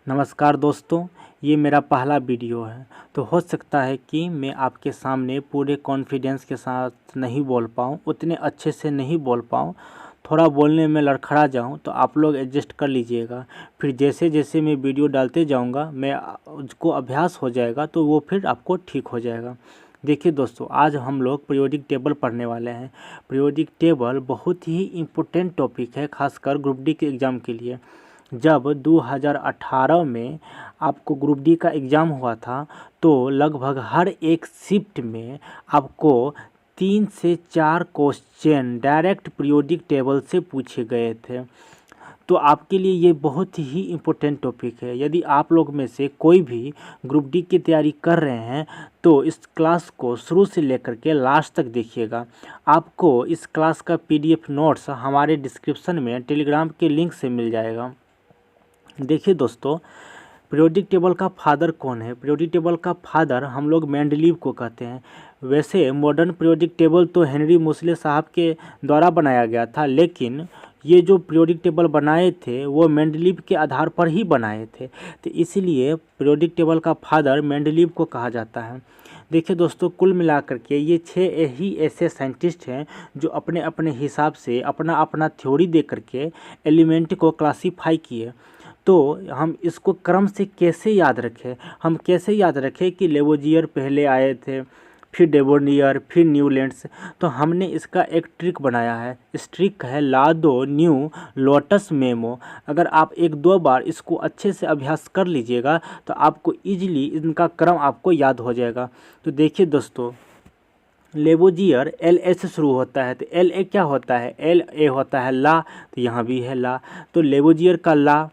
नमस्कार दोस्तों, ये मेरा पहला वीडियो है। तो हो सकता है कि मैं आपके सामने पूरे कॉन्फिडेंस के साथ नहीं बोल पाऊँ, उतने अच्छे से नहीं बोल पाऊँ, थोड़ा बोलने में लड़खड़ा जाऊँ, तो आप लोग एडजस्ट कर लीजिएगा। फिर जैसे जैसे मैं वीडियो डालते जाऊँगा, मैं उसको अभ्यास हो जाएगा तो वो फिर आपको ठीक हो जाएगा। देखिए दोस्तों, आज हम लोग पीरियोडिक टेबल पढ़ने वाले हैं। पीरियोडिक टेबल बहुत ही इम्पोर्टेंट टॉपिक है, खासकर ग्रुप डी के एग्ज़ाम के लिए। जब 2018 में आपको ग्रुप डी का एग्ज़ाम हुआ था तो लगभग हर एक शिफ्ट में आपको 3 से 4 क्वेश्चन डायरेक्ट पीरियोडिक टेबल से पूछे गए थे। तो आपके लिए ये बहुत ही इम्पोर्टेंट टॉपिक है। यदि आप लोग में से कोई भी ग्रुप डी की तैयारी कर रहे हैं तो इस क्लास को शुरू से लेकर के लास्ट तक देखिएगा। आपको इस क्लास का PDF नोट्स हमारे डिस्क्रिप्शन में टेलीग्राम के लिंक से मिल जाएगा। देखिए दोस्तों, पीरियोडिक टेबल का फादर कौन है? पीरियोडिक टेबल का फादर हम लोग मेंडलीव को कहते हैं। वैसे मॉडर्न पीरियोडिक टेबल तो हेनरी मोसले साहब के द्वारा बनाया गया था, लेकिन ये जो पीरियोडिक टेबल बनाए थे वो मेंडलीव के आधार पर ही बनाए थे, तो इसलिए पीरियोडिक टेबल का फादर मेंडलीव को कहा जाता है। देखिए दोस्तों, कुल मिलाकर के ये 6 ही ऐसे साइंटिस्ट हैं जो अपने अपने हिसाब से अपना अपना थ्योरी दे करके एलिमेंट को क्लासीफाई किए। तो हम इसको क्रम से कैसे याद रखें? हम कैसे याद रखें कि लेवोजियर पहले आए थे, फिर डेवोनियर, फिर न्यूलैंड्स। तो हमने इसका एक ट्रिक बनाया है। इस ट्रिक है लादो न्यू लोटस मेमो। अगर आप 1-2 बार इसको अच्छे से अभ्यास कर लीजिएगा तो आपको ईजिली इनका क्रम आपको याद हो जाएगा। तो देखिए दोस्तों, लेवोजियर LA से शुरू होता है, तो LA क्या होता है? LA होता है ला, तो यहाँ भी है ला, तो लेवोजियर का ला।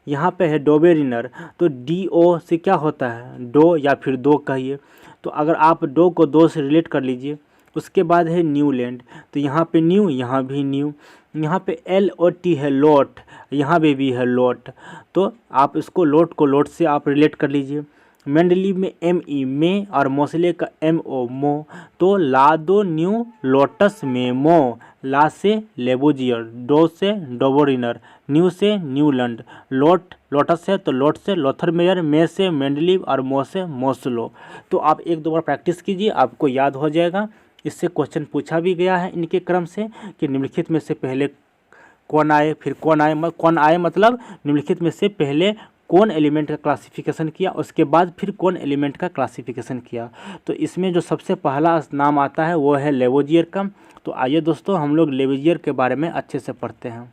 यहाँ पे है डोबेरिनर, तो DO से क्या होता है? डो या फिर दो कहिए। तो अगर आप डो को दो से रिलेट कर लीजिए। उसके बाद है न्यूलैंड, तो यहाँ पे न्यू, यहाँ भी न्यू। यहाँ पे LOT है लोट, यहाँ पे भी है लोट, तो आप इसको लोट को लोट से आप रिलेट कर लीजिए। मेंडलीव में ME में और मोसले का MO मो, तो लादो न्यू लोटस मेमो। ला से लेवोजियर, डो से डोबोरिनर, न्यू से न्यूलैंड, लोट लोटस है तो लोट से लोथरमेयर, मे से मेंडलीव और मो से मोसलो। तो आप 1-2 बार प्रैक्टिस कीजिए, आपको याद हो जाएगा। इससे क्वेश्चन पूछा भी गया है इनके क्रम से कि निम्नलिखित में से पहले कौन आए, फिर कौन आए मतलब निम्नलिखित में से पहले कौन एलिमेंट का क्लासिफिकेशन किया, उसके बाद फिर कौन एलिमेंट का क्लासिफिकेशन किया। तो इसमें जो सबसे पहला नाम आता है वो है लेवोजियर का। तो आइए दोस्तों, हम लोग लेवोजियर के बारे में अच्छे से पढ़ते हैं।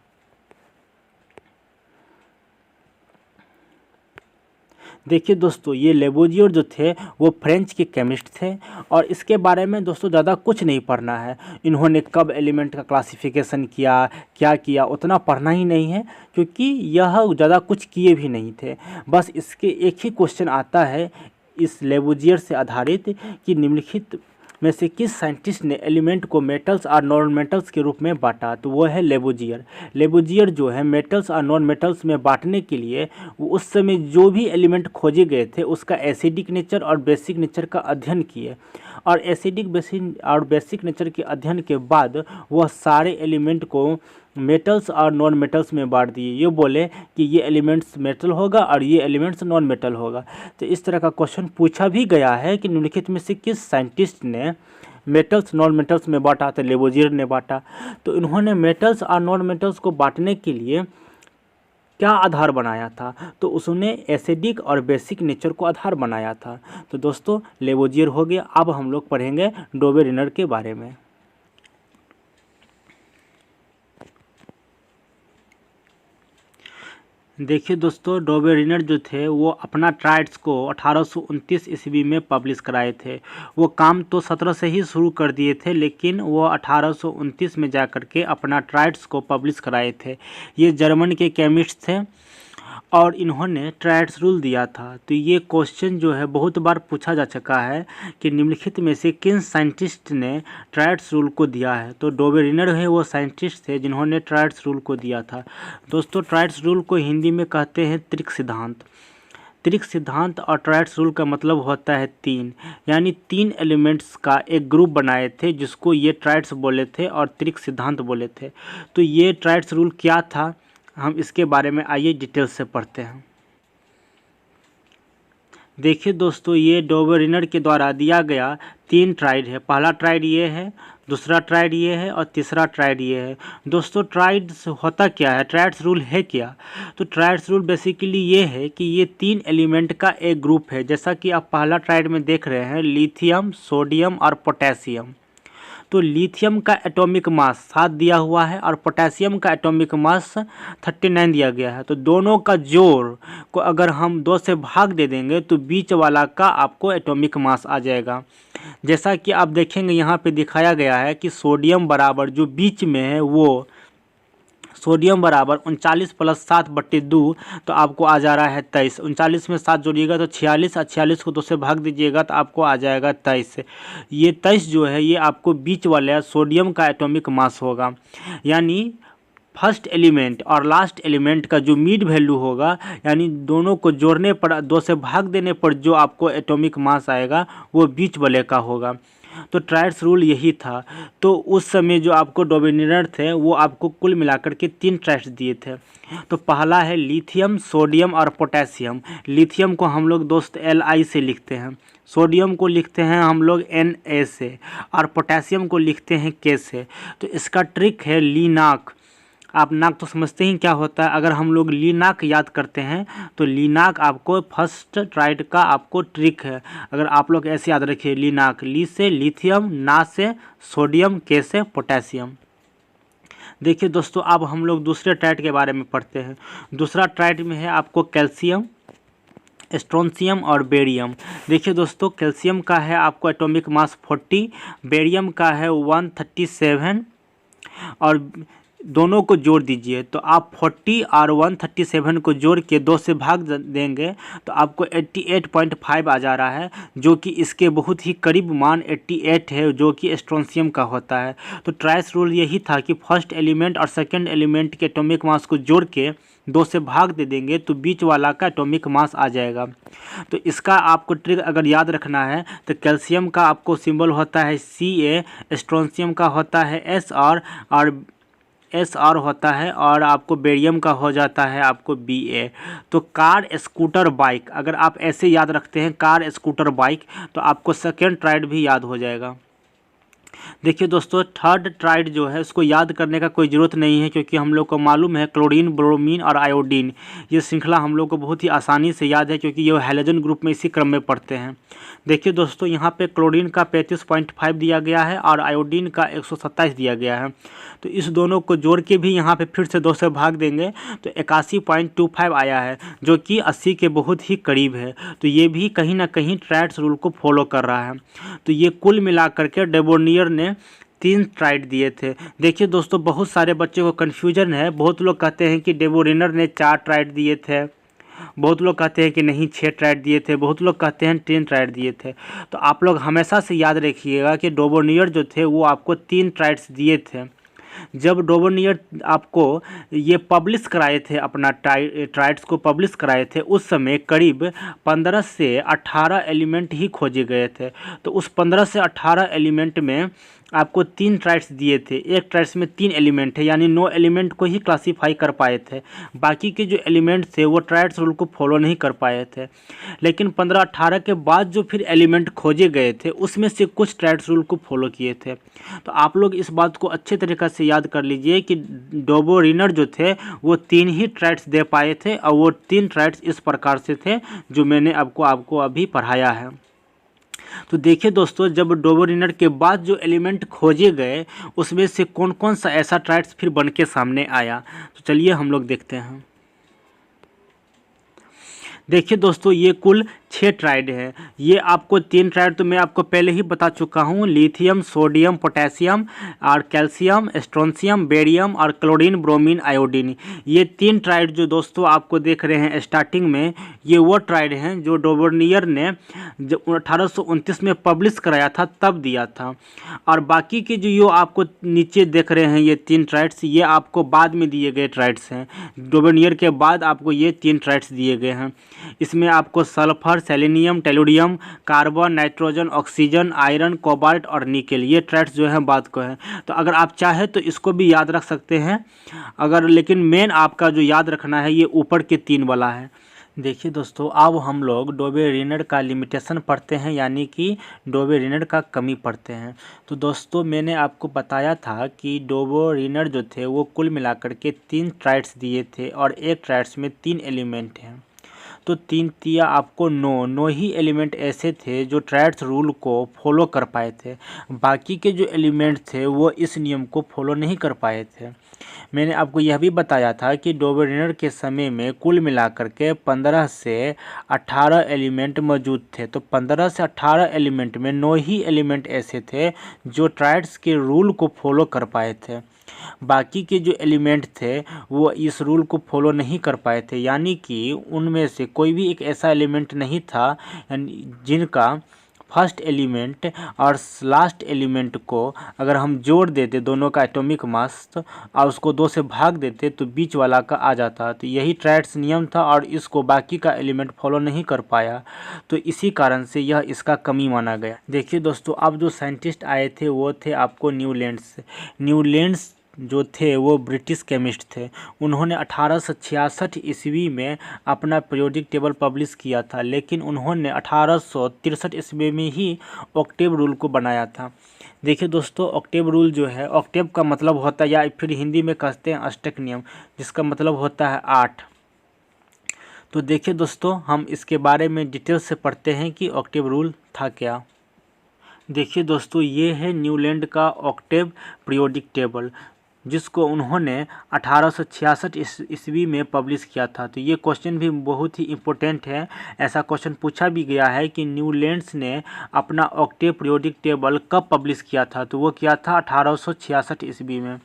देखिए दोस्तों, ये लेवोजियर जो थे वो फ्रेंच के केमिस्ट थे और इसके बारे में दोस्तों ज़्यादा कुछ नहीं पढ़ना है। इन्होंने कब एलिमेंट का क्लासिफिकेशन किया, क्या किया, उतना पढ़ना ही नहीं है, क्योंकि यह ज़्यादा कुछ किए भी नहीं थे। बस इसके एक ही क्वेश्चन आता है इस लेवोजियर से आधारित कि निम्नलिखित में से किस साइंटिस्ट ने एलिमेंट को मेटल्स और नॉन मेटल्स के रूप में बांटा? तो वो है लेवोजियर। लेवोजियर जो है मेटल्स और नॉन मेटल्स में बांटने के लिए वो उस समय जो भी एलिमेंट खोजे गए थे उसका एसिडिक नेचर और बेसिक नेचर का अध्ययन किए, और एसिडिक बेसिक नेचर के अध्ययन के बाद वह सारे एलिमेंट को मेटल्स और नॉन मेटल्स में बांट दिए। ये बोले कि ये एलिमेंट्स मेटल होगा और ये एलिमेंट्स नॉन मेटल होगा। तो इस तरह का क्वेश्चन पूछा भी गया है कि निम्नलिखित में से किस साइंटिस्ट ने मेटल्स नॉन मेटल्स में बांटा? तो लेवोजियर ने बांटा। तो इन्होंने मेटल्स और नॉन मेटल्स को बांटने के लिए क्या आधार बनाया था? तो उसने एसिडिक और बेसिक नेचर को आधार बनाया था। तो दोस्तों, लेवोजियर हो गया। अब हम लोग पढ़ेंगे डोबेरिनर के बारे में। देखिए दोस्तों, डोबेरिनर जो थे वो अपना ट्राइड्स को 1829 ईस्वी में पब्लिश कराए थे। वो काम तो 17 से ही शुरू कर दिए थे, लेकिन वो 1829 में जा कर के अपना ट्राइड्स को पब्लिश कराए थे। ये जर्मन के केमिस्ट थे और इन्होंने ट्राइड्स रूल दिया था। तो ये क्वेश्चन जो है बहुत बार पूछा जा चुका है कि निम्नलिखित में से किन साइंटिस्ट ने ट्राइड्स रूल को दिया है? तो डोबेरिनर है वो साइंटिस्ट थे जिन्होंने ट्राइड्स रूल को दिया था। दोस्तों, ट्राइड्स रूल को हिंदी में कहते हैं त्रिक सिद्धांत। त्रिक सिद्धांत और ट्राइड्स रूल का मतलब होता है 3, यानी 3 एलिमेंट्स का एक ग्रुप बनाए थे जिसको ये ट्राइड्स बोले थे और त्रिक सिद्धांत बोले थे। तो ये ट्राइड्स रूल क्या था, हम इसके बारे में आइए डिटेल से पढ़ते हैं। देखिए दोस्तों, ये डोबेरिनर के द्वारा दिया गया 3 ट्राइड है। पहला ट्राइड ये है, दूसरा ट्राइड ये है और तीसरा ट्राइड ये है। दोस्तों ट्राइड्स होता क्या है, ट्राइड्स रूल है क्या? तो ट्राइड्स रूल बेसिकली ये है कि ये 3 एलिमेंट का एक ग्रुप है। जैसा कि आप पहला ट्राइड में देख रहे हैं, लिथियम, सोडियम और पोटेशियम। तो लिथियम का एटॉमिक मास 7 दिया हुआ है और पोटेशियम का एटॉमिक मास 39 दिया गया है। तो दोनों का जोड़ को अगर हम 2 से भाग दे देंगे तो बीच वाला का आपको एटॉमिक मास आ जाएगा। जैसा कि आप देखेंगे यहाँ पे दिखाया गया है कि सोडियम बराबर जो बीच में है वो सोडियम बराबर 39 + 7/2, तो आपको आ जा रहा है 23। 39 में 7 जोड़िएगा तो 46 और 46 को 2 से भाग दीजिएगा तो आपको आ जाएगा 23। ये 23 जो है ये आपको बीच वाले सोडियम का एटॉमिक मास होगा। यानी फर्स्ट एलिमेंट और लास्ट एलिमेंट का जो मिड वैल्यू होगा, यानी दोनों को जोड़ने पर 2 से भाग देने पर जो आपको एटॉमिक मास आएगा वो बीच वाले का होगा। तो ट्राइड्स रूल यही था। तो उस समय जो आपको डोबेरिनर थे वो आपको कुल मिलाकर के 3 ट्राइड्स दिए थे। तो पहला है लिथियम, सोडियम और पोटेशियम। लिथियम को हम लोग दोस्त Li से लिखते हैं, सोडियम को लिखते हैं हम लोग Na से और पोटेशियम को लिखते हैं K से। तो इसका ट्रिक है लीनाक। आप नाक तो समझते ही क्या होता है। अगर हम लोग लीनाक याद करते हैं तो लीनाक आपको फर्स्ट ट्राइड का आपको ट्रिक है। अगर आप लोग ऐसे याद रखिए, लीनाक, ली से लिथियम, ना से सोडियम, के से पोटेशियम। देखिए दोस्तों, अब हम लोग दूसरे ट्राइड के बारे में पढ़ते हैं। दूसरा ट्राइड में है आपको कैल्शियम, स्ट्रोंशियम और बेरियम। देखिए दोस्तों, कैल्शियम का है आपको एटॉमिक मास 40, बेरियम का है 137 और दोनों को जोड़ दीजिए तो आप 40 और 137 को जोड़ के 2 से भाग देंगे तो आपको 88.5 आ जा रहा है, जो कि इसके बहुत ही करीब मान 88 है, जो कि स्ट्रोंशियम का होता है। तो ट्राइस रूल यही था कि फर्स्ट एलिमेंट और सेकंड एलिमेंट के एटॉमिक मास को जोड़ के 2 से भाग दे देंगे तो बीच वाला का एटॉमिक मास आ जाएगा। तो इसका आपको ट्रिक अगर याद रखना है तो कैल्शियम का आपको सिंबल होता है Ca, स्ट्रोंशियम का होता है SR होता है और आपको बेरियम का हो जाता है आपको Ba। तो कार, स्कूटर, बाइक, अगर आप ऐसे याद रखते हैं कार, स्कूटर, बाइक, तो आपको सेकेंड ट्राइड भी याद हो जाएगा। देखिए दोस्तों, थर्ड ट्राइड जो है उसको याद करने का कोई ज़रूरत नहीं है, क्योंकि हम लोग को मालूम है क्लोरीन, ब्रोमीन और आयोडीन, ये श्रृंखला हम लोग को बहुत ही आसानी से याद है, क्योंकि ये हैलोजन ग्रुप में इसी क्रम में पढ़ते हैं। देखिए दोस्तों, यहाँ पे क्लोरीन का 35.5 दिया गया है और आयोडीन का 127 दिया गया है। तो इस दोनों को जोड़ के भी यहाँ पे फिर से 2 से भाग देंगे तो 81.25 आया है, जो कि 80 के बहुत ही करीब है। तो ये भी कहीं ना कहीं ट्राइड्स रूल को फॉलो कर रहा है। तो ये कुल मिला करके डोबेरिनर ने 3 ट्राइड दिए थे। देखिए दोस्तों, बहुत सारे बच्चों को कन्फ्यूजन है। बहुत लोग कहते हैं कि डोबेरिनर ने 4 ट्राइड दिए थे, बहुत लोग कहते हैं कि नहीं 6 ट्राइड दिए थे, बहुत लोग कहते हैं 3 ट्राइड दिए थे। तो आप लोग हमेशा से याद रखिएगा कि डोबेरिनर जो थे वो आपको 3 ट्राइड्स दिए थे। जब डोबेरिनर आपको ये पब्लिश कराए थे, अपना ट्राइड्स को पब्लिश कराए थे, उस समय करीब 15 से 18 एलिमेंट ही खोजे गए थे। तो उस 15 से 18 एलिमेंट में आपको 3 ट्राइड्स दिए थे। एक ट्राइड्स में 3 एलिमेंट है, यानी 9 एलिमेंट को ही क्लासीफाई कर पाए थे। बाकी के जो एलिमेंट थे वो ट्राइड्स रूल को फॉलो नहीं कर पाए थे। लेकिन 15-18 के बाद जो फिर एलिमेंट खोजे गए थे उसमें से कुछ ट्राइड्स रूल को फॉलो किए थे। तो आप लोग इस बात को अच्छे तरीक़े से याद कर लीजिए कि डोबेरिनर जो थे वो 3 ही ट्राइड्स दे पाए थे और वो 3 ट्राइड्स इस प्रकार से थे जो मैंने आपको अभी पढ़ाया है। तो देखिए दोस्तों, जब डोबेरिनर के बाद जो एलिमेंट खोजे गए उसमें से कौन कौन सा ऐसा ट्राइड्स फिर बन के सामने आया, तो चलिए हम लोग देखते हैं। देखिए दोस्तों, ये कुल 6 ट्राइड है। ये आपको 3 ट्राइड तो मैं आपको पहले ही बता चुका हूँ, लिथियम, सोडियम, पोटेशियम और कैल्शियम, स्ट्रोंशियम, बेरियम और क्लोरीन, ब्रोमीन, आयोडीन। ये 3 ट्राइड जो दोस्तों आपको देख रहे हैं स्टार्टिंग में, ये वो ट्राइड हैं जो डोबेरिनर ने जब 1829 में पब्लिश कराया था तब दिया था। और बाकी के जो ये आपको नीचे देख रहे हैं ये 3 ट्राइड्स, ये आपको बाद में दिए गए ट्राइड्स हैं। डोबेरिनर के बाद आपको ये 3 ट्राइड्स दिए गए हैं। इसमें आपको sulphur, selenium, tellurium, carbon, nitrogen, oxygen, iron, cobalt और निकेल, ये ट्राइड्स जो है बात को है। तो अगर आप चाहे तो इसको भी याद रख सकते हैं, लेकिन मेन आपका जो याद रखना है ये ऊपर के 3 वाला है। देखिए दोस्तों, अब हम लोग डोबे रेनॉल्ड का लिमिटेशन पढ़ते हैं, यानी कि डोबे रेनॉल्ड का कमी पढ़ते हैं। तो दोस्तों, मैंने आपको बताया था कि डोबे रेनॉल्ड जो थे वो कुल मिलाकर के 3 ट्राइड्स दिए थे और एक ट्राइड्स में 3 एलिमेंट हैं। तो 3 तिया आपको 9 ही एलिमेंट ऐसे थे जो ट्राइड्स रूल को फॉलो कर पाए थे। बाकी के जो एलिमेंट थे वो इस नियम को फॉलो नहीं कर पाए थे। मैंने आपको यह भी बताया था कि डोबे रेनॉल्ड के समय में कुल मिलाकर के 15 से 18 एलिमेंट मौजूद थे। तो 15 से 18 एलिमेंट में 9 ही एलिमेंट ऐसे थे जो ट्राइड्स के रूल को फॉलो कर पाए थे। बाकी के जो एलिमेंट थे वो इस रूल को फॉलो नहीं कर पाए थे, यानी कि उनमें से कोई भी एक ऐसा एलिमेंट नहीं था जिनका फर्स्ट एलिमेंट और लास्ट एलिमेंट को अगर हम जोड़ देते दोनों का एटॉमिक मास और उसको 2 से भाग देते तो बीच वाला का आ जाता। तो यही ट्राइड्स नियम था और इसको बाकी का एलिमेंट फॉलो नहीं कर पाया, तो इसी कारण से यह इसका कमी माना गया। देखिए दोस्तों, अब जो साइंटिस्ट आए थे वो थे आपको न्यूलैंड्स जो थे वो ब्रिटिश केमिस्ट थे। उन्होंने 1866 ईस्वी में अपना पीरियोडिक टेबल पब्लिश किया था, लेकिन उन्होंने 1863 ईस्वी में ही ऑक्टेव रूल को बनाया था। देखिए दोस्तों, ऑक्टेव रूल जो है, ऑक्टेव का मतलब होता है, या फिर हिंदी में कहते हैं अष्टक नियम, जिसका मतलब होता है 8। तो देखिए दोस्तों, हम इसके बारे में डिटेल से पढ़ते हैं कि ऑक्टेव रूल था क्या। देखिए दोस्तों, ये है न्यूलैंड का ऑक्टेव पीरियोडिक टेबल, जिसको उन्होंने 1866 ईस्वी में पब्लिश किया था। तो ये क्वेश्चन भी बहुत ही इम्पोर्टेंट है। ऐसा क्वेश्चन पूछा भी गया है कि न्यूलैंड्स ने अपना ऑक्टेव पीरियोडिक टेबल कब पब्लिश किया था, तो वो किया था 1866 ईस्वी में।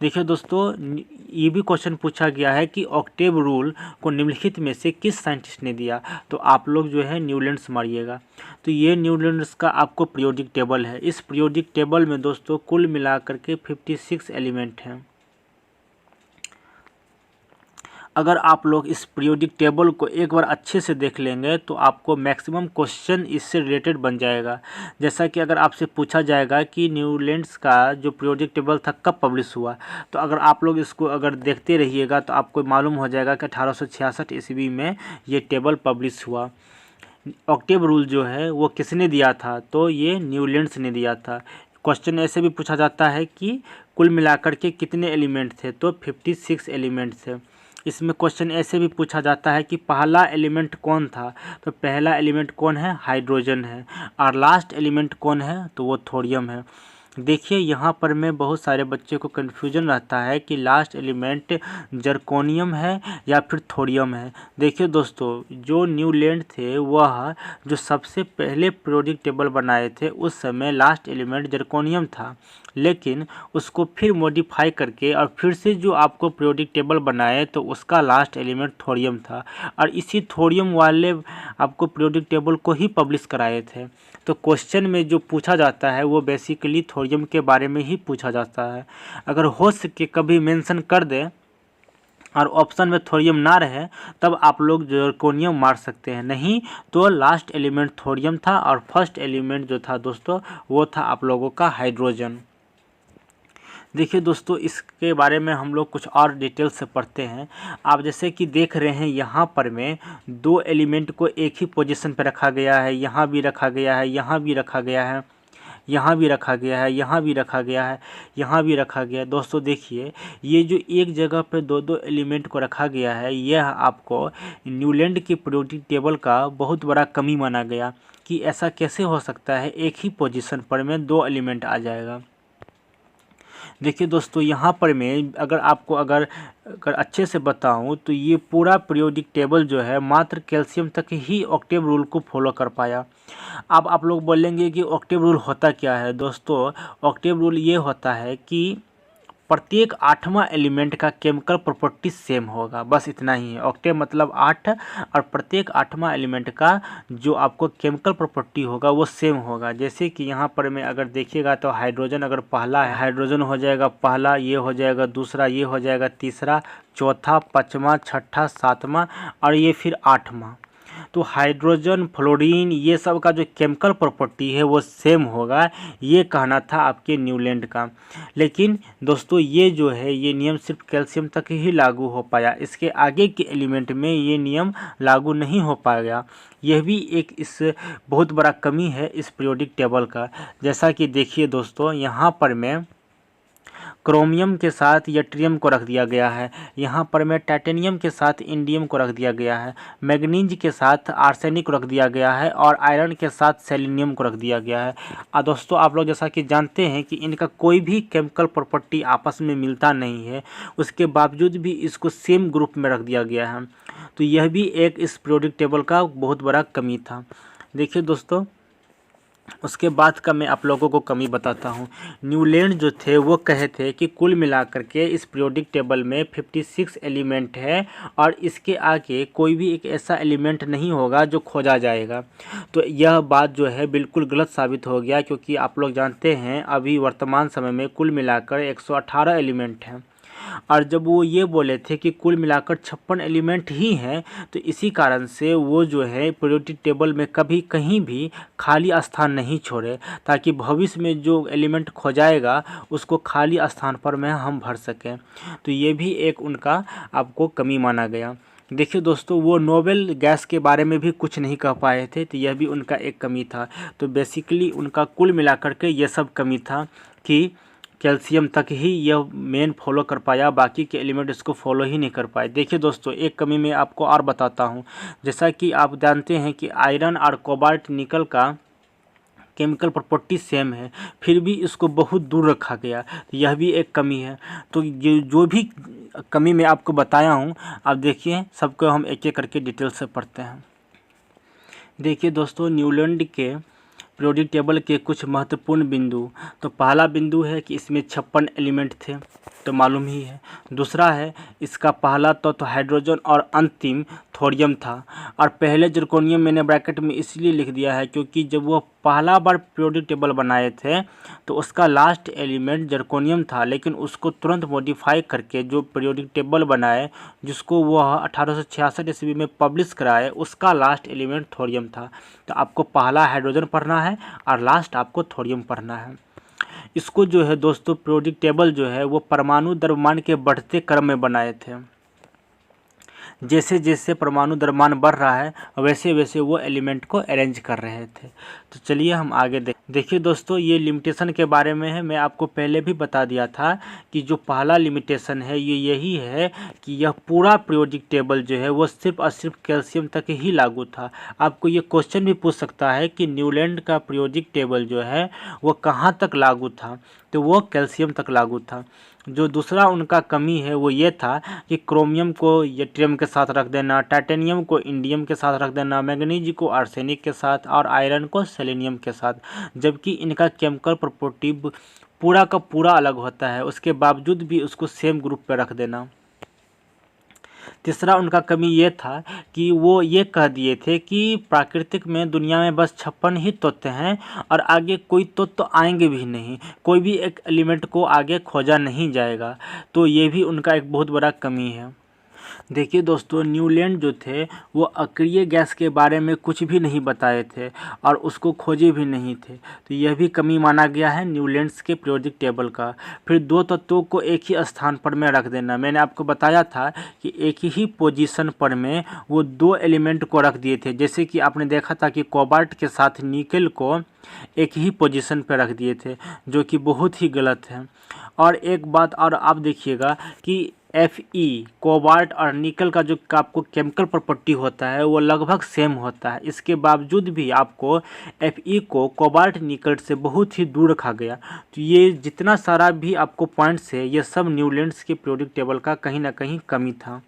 देखिए दोस्तों, ये भी क्वेश्चन पूछा गया है कि ऑक्टेव रूल को निम्नलिखित में से किस साइंटिस्ट ने दिया, तो आप लोग जो है न्यूलैंड्स मारिएगा। तो ये न्यूलैंड्स का आपको पीरियोडिक टेबल है। इस पीरियोडिक टेबल में दोस्तों कुल मिलाकर के 56 एलिमेंट हैं। अगर आप लोग इस पीरियोडिक टेबल को एक बार अच्छे से देख लेंगे तो आपको मैक्सिमम क्वेश्चन इससे रिलेटेड बन जाएगा। जैसा कि अगर आपसे पूछा जाएगा कि न्यूलैंड्स का जो पीरियोडिक टेबल था कब पब्लिश हुआ, तो अगर आप लोग इसको अगर देखते रहिएगा तो आपको मालूम हो जाएगा कि 1866 ईस्वी में ये टेबल पब्लिश हुआ। ऑक्टेव रूल जो है वो किसने दिया था, तो ये न्यूलैंड्स ने दिया था। क्वेश्चन ऐसे भी पूछा जाता है कि कुल मिलाकर के कितने एलिमेंट थे, तो 56 एलिमेंट थे। इसमें क्वेश्चन ऐसे भी पूछा जाता है कि पहला एलिमेंट कौन था, तो पहला एलिमेंट कौन है, हाइड्रोजन है, और लास्ट एलिमेंट कौन है, तो वो थोरियम है। देखिए यहाँ पर में बहुत सारे बच्चे को कन्फ्यूजन रहता है कि लास्ट एलिमेंट जर्कोनियम है या फिर थोरियम है। देखिए दोस्तों, जो न्यूलैंड थे वह जो सबसे पहले पीरियोडिक टेबल बनाए थे उस समय लास्ट एलिमेंट जर्कोनियम था, लेकिन उसको फिर मॉडिफाई करके और फिर से जो आपको पीरियोडिक टेबल बनाए तो उसका लास्ट एलिमेंट थोरियम था, और इसी थोरियम वाले आपको पीरियोडिक टेबल को ही पब्लिश कराए थे। तो क्वेश्चन में जो पूछा जाता है वो बेसिकली थोरियम के बारे में ही पूछा जाता है। अगर हो सके कभी मेंशन कर दे और ऑप्शन में थोरियम ना रहे तब आप लोग जर्कोनियम मार सकते हैं, नहीं तो लास्ट एलिमेंट थोरियम था और फर्स्ट एलिमेंट जो था दोस्तों वो था आप लोगों का हाइड्रोजन। देखिए दोस्तों, इसके बारे में हम लोग कुछ और डिटेल से पढ़ते हैं। आप जैसे कि देख रहे हैं यहाँ पर में 2 एलिमेंट को एक ही पोजीशन पर रखा गया है, यहाँ भी रखा गया है, यहाँ भी रखा गया है, यहाँ भी रखा गया है, यहाँ भी रखा गया है, यहाँ भी रखा गया है। दोस्तों देखिए, ये जो एक जगह पे 2-2 एलिमेंट को रखा गया है, यह आपको न्यूलैंड के पीरियोडिक टेबल का बहुत बड़ा कमी माना गया कि ऐसा कैसे हो सकता है एक ही पोजीशन पर में 2 एलिमेंट आ जाएगा। देखिए दोस्तों, यहाँ पर मैं अगर अच्छे से बताऊँ तो ये पूरा पीरियोडिक टेबल जो है मात्र कैल्शियम तक ही ऑक्टेव रूल को फॉलो कर पाया। अब आप लोग बोलेंगे कि ऑक्टेव रूल होता क्या है। दोस्तों, ऑक्टेव रूल ये होता है कि प्रत्येक 8वां एलिमेंट का केमिकल प्रॉपर्टी सेम होगा, बस इतना ही है। ऑक्टेव मतलब 8 और प्रत्येक 8वां एलिमेंट का जो आपको केमिकल प्रॉपर्टी होगा वो सेम होगा। जैसे कि यहाँ पर में अगर देखिएगा तो हाइड्रोजन अगर पहला है, हाइड्रोजन हो जाएगा पहला, ये हो जाएगा दूसरा, ये हो जाएगा तीसरा, चौथा, 5वां, 6ठा, 7वां और ये फिर 8वां। तो हाइड्रोजन, फ्लोरीन, ये सब का जो केमिकल प्रॉपर्टी है वो सेम होगा, ये कहना था आपके न्यूलैंड का। लेकिन दोस्तों ये जो है ये नियम सिर्फ कैल्शियम तक ही लागू हो पाया, इसके आगे के एलिमेंट में ये नियम लागू नहीं हो पाएगा। यह भी एक इस बहुत बड़ा कमी है इस पीरियोडिक टेबल का। जैसा कि देखिए दोस्तों, यहाँ पर मैं क्रोमियम के साथ यट्रियम को रख दिया गया है, यहाँ पर मैं टाइटेनियम के साथ इंडियम को रख दिया गया है, मैग्नीज के साथ आर्सेनिक को रख दिया गया है और आयरन के साथ सेलेनियम को रख दिया गया है। दोस्तों आप लोग जैसा कि जानते हैं कि इनका कोई भी केमिकल प्रॉपर्टी आपस में मिलता नहीं है, उसके बावजूद भी इसको सेम ग्रुप में रख दिया गया है। तो यह भी एक इस पीरियोडिक टेबल का बहुत बड़ा कमी था। देखिए दोस्तों, उसके बाद का मैं आप लोगों को कमी बताता हूँ। न्यूलैंड जो थे वो कहे थे कि कुल मिलाकर के इस पीरियोडिक टेबल में 56 एलिमेंट है और इसके आगे कोई भी एक ऐसा एलिमेंट नहीं होगा जो खोजा जाएगा। तो यह बात जो है बिल्कुल गलत साबित हो गया, क्योंकि आप लोग जानते हैं अभी वर्तमान समय में कुल मिलाकर 118 एलिमेंट हैं। और जब वो ये बोले थे कि कुल मिलाकर 56 एलिमेंट ही हैं, तो इसी कारण से वो जो है पीरियोडिक टेबल में कभी कहीं भी खाली स्थान नहीं छोड़े, ताकि भविष्य में जो एलिमेंट खोजाएगा उसको खाली स्थान पर में हम भर सकें। तो ये भी एक उनका आपको कमी माना गया। देखिए दोस्तों, वो नोबेल गैस के बारे में भी कुछ नहीं कह पाए थे, तो यह भी उनका एक कमी था। तो बेसिकली उनका कुल मिलाकर के ये सब कमी था कि कैल्शियम तक ही यह मेन फॉलो कर पाया, बाकी के एलिमेंट इसको फॉलो ही नहीं कर पाए। देखिए दोस्तों, एक कमी मैं आपको और बताता हूँ। जैसा कि आप जानते हैं कि आयरन और कोबाल्ट निकल का केमिकल प्रॉपर्टी सेम है, फिर भी इसको बहुत दूर रखा गया, तो यह भी एक कमी है। तो ये जो भी कमी मैं आपको बताया हूँ, आप देखिए सबको हम एक एक करके डिटेल से पढ़ते हैं। देखिए दोस्तों, न्यूलैंड के पीरियोडिक टेबल के कुछ महत्वपूर्ण बिंदु। तो पहला बिंदु है कि इसमें 56 एलिमेंट थे, तो मालूम ही है। दूसरा है इसका पहला तो हाइड्रोजन और अंतिम थोरियम था। और पहले जर्कोनियम मैंने ब्रैकेट में इसलिए लिख दिया है क्योंकि जब वो पहला बार पीरियोडिक टेबल बनाए थे तो उसका लास्ट एलिमेंट जर्कोनियम था, लेकिन उसको तुरंत मॉडिफाई करके जो पीरियोडिक टेबल बनाए, जिसको वह 1866 ईस्वी में पब्लिश कराए, उसका लास्ट एलिमेंट थोरियम था। तो आपको पहला हाइड्रोजन पढ़ना है और लास्ट आपको थोरियम पढ़ना है। इसको जो है दोस्तों पीरियोडिक टेबल जो है वो परमाणु द्रव्यमान के बढ़ते क्रम में बनाए थे। जैसे जैसे परमाणु द्रव्यमान बढ़ रहा है वैसे वैसे वो एलिमेंट को अरेंज कर रहे थे। तो चलिए हम आगे देखिए दोस्तों, ये लिमिटेशन के बारे में है। मैं आपको पहले भी बता दिया था कि जो पहला लिमिटेशन है ये यही है कि यह पूरा पीरियोडिक टेबल जो है वो सिर्फ और सिर्फ कैल्शियम तक ही लागू था। आपको ये क्वेश्चन भी पूछ सकता है कि न्यूलैंड का पीरियोडिक टेबल जो है वो कहाँ तक लागू था, तो वो कैल्शियम तक लागू था। जो दूसरा उनका कमी है वो ये था कि क्रोमियम को यट्रियम के साथ रख देना, टाइटेनियम को इंडियम के साथ रख देना, मैग्नीज को आर्सेनिक के साथ और आयरन को सेलेनियम के साथ, जबकि इनका केमिकल प्रॉपर्टी पूरा का पूरा अलग होता है, उसके बावजूद भी उसको सेम ग्रुप पे रख देना। तीसरा उनका कमी ये था कि वो ये कह दिए थे कि प्राकृतिक में दुनिया में बस 56 ही तत्व हैं और आगे कोई तत्व आएंगे भी नहीं, कोई भी एक एलिमेंट को आगे खोजा नहीं जाएगा। तो ये भी उनका एक बहुत बड़ा कमी है। देखिए दोस्तों, न्यूलैंड जो थे वो अक्रिय गैस के बारे में कुछ भी नहीं बताए थे और उसको खोजे भी नहीं थे, तो यह भी कमी माना गया है न्यूलैंड्स के पीरियोडिक टेबल का। फिर दो तत्वों को एक ही स्थान पर में रख देना। मैंने आपको बताया था कि एक ही पोजीशन पर में वो दो एलिमेंट को रख दिए थे, जैसे कि आपने देखा था कि कोबाल्ट के साथ निकेल को एक ही पोजीशन पर रख दिए थे, जो कि बहुत ही गलत है। और एक बात और आप देखिएगा कि Fe कोबाल्ट और निकल का जो आपको केमिकल प्रॉपर्टी होता है वो लगभग सेम होता है, इसके बावजूद भी आपको Fe को कोबाल्ट निकल से बहुत ही दूर रखा गया। तो ये जितना सारा भी आपको पॉइंट्स है ये सब न्यूलैंड्स के पीरियोडिक टेबल का कहीं ना कहीं कमी था।